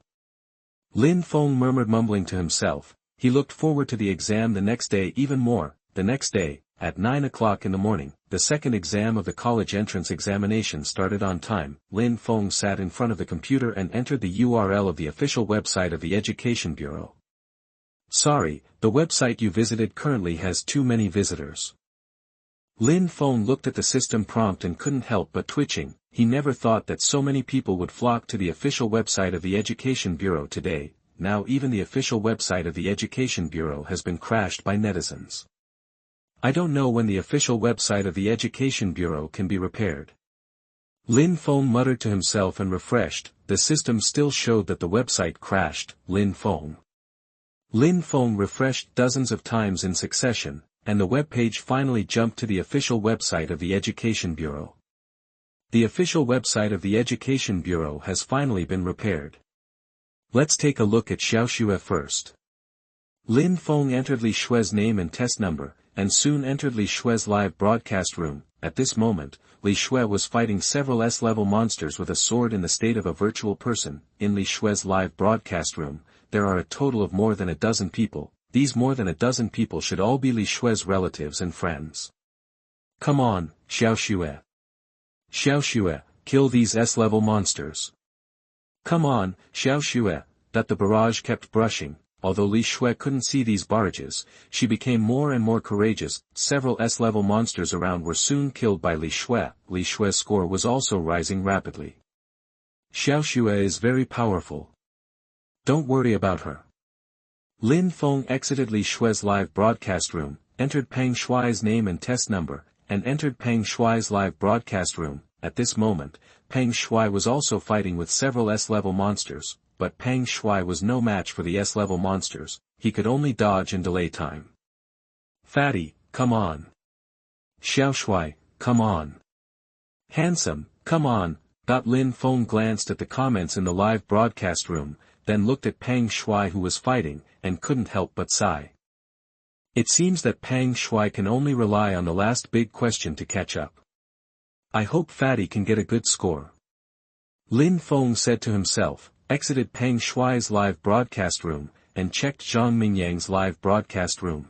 Lin Feng murmured, mumbling to himself. He looked forward to the exam the next day even more. The next day, at 9 o'clock in the morning, the second exam of the college entrance examination started on time. Lin Feng sat in front of the computer and entered the URL of the official website of the Education Bureau. "Sorry, the website you visited currently has too many visitors." Lin Feng looked at the system prompt and couldn't help but twitching. He never thought that so many people would flock to the official website of the Education Bureau today. Now even the official website of the Education Bureau has been crashed by netizens. I don't know when the official website of the Education Bureau can be repaired. Lin Feng muttered to himself and refreshed. The system still showed that the website crashed. Lin Feng refreshed dozens of times in succession, and the web page finally jumped to the official website of the Education Bureau. The official website of the Education Bureau has finally been repaired. Let's take a look at Xiaoxue first. Lin Feng entered Li Shui's name and test number, and soon entered Li Shui's live broadcast room. At this moment, Li Shui was fighting several S-level monsters with a sword in the state of a virtual person. In Li Shui's live broadcast room, there are a total of more than a dozen people. These more than a dozen people should all be Li Shui's relatives and friends. "Come on, Xiaoxue. Xiaoxue, kill these S-level monsters. Come on, Xiaoxue." The barrage kept brushing. Although Li Shui couldn't see these barrages, she became more and more courageous. Several S-level monsters around were soon killed by Li Shui. Li Shui's score was also rising rapidly. "Xiaoxue is very powerful. Don't worry about her." Lin Feng exited Li Shui's live broadcast room, entered Peng Shuai's name and test number, and entered Peng Shuai's live broadcast room. At this moment, Peng Shuai was also fighting with several S-level monsters, but Peng Shuai was no match for the S-level monsters. He could only dodge and delay time. Fatty, come on. Xiaoshui, come on. Handsome, come on. Lin Feng glanced at the comments in the live broadcast room, then looked at Pang Shui who was fighting, and couldn't help but sigh. It seems that Pang Shui can only rely on the last big question to catch up. I hope Fatty can get a good score. Lin Feng said to himself, exited Pang Shui's live broadcast room, and checked Zhang Mingyang's live broadcast room.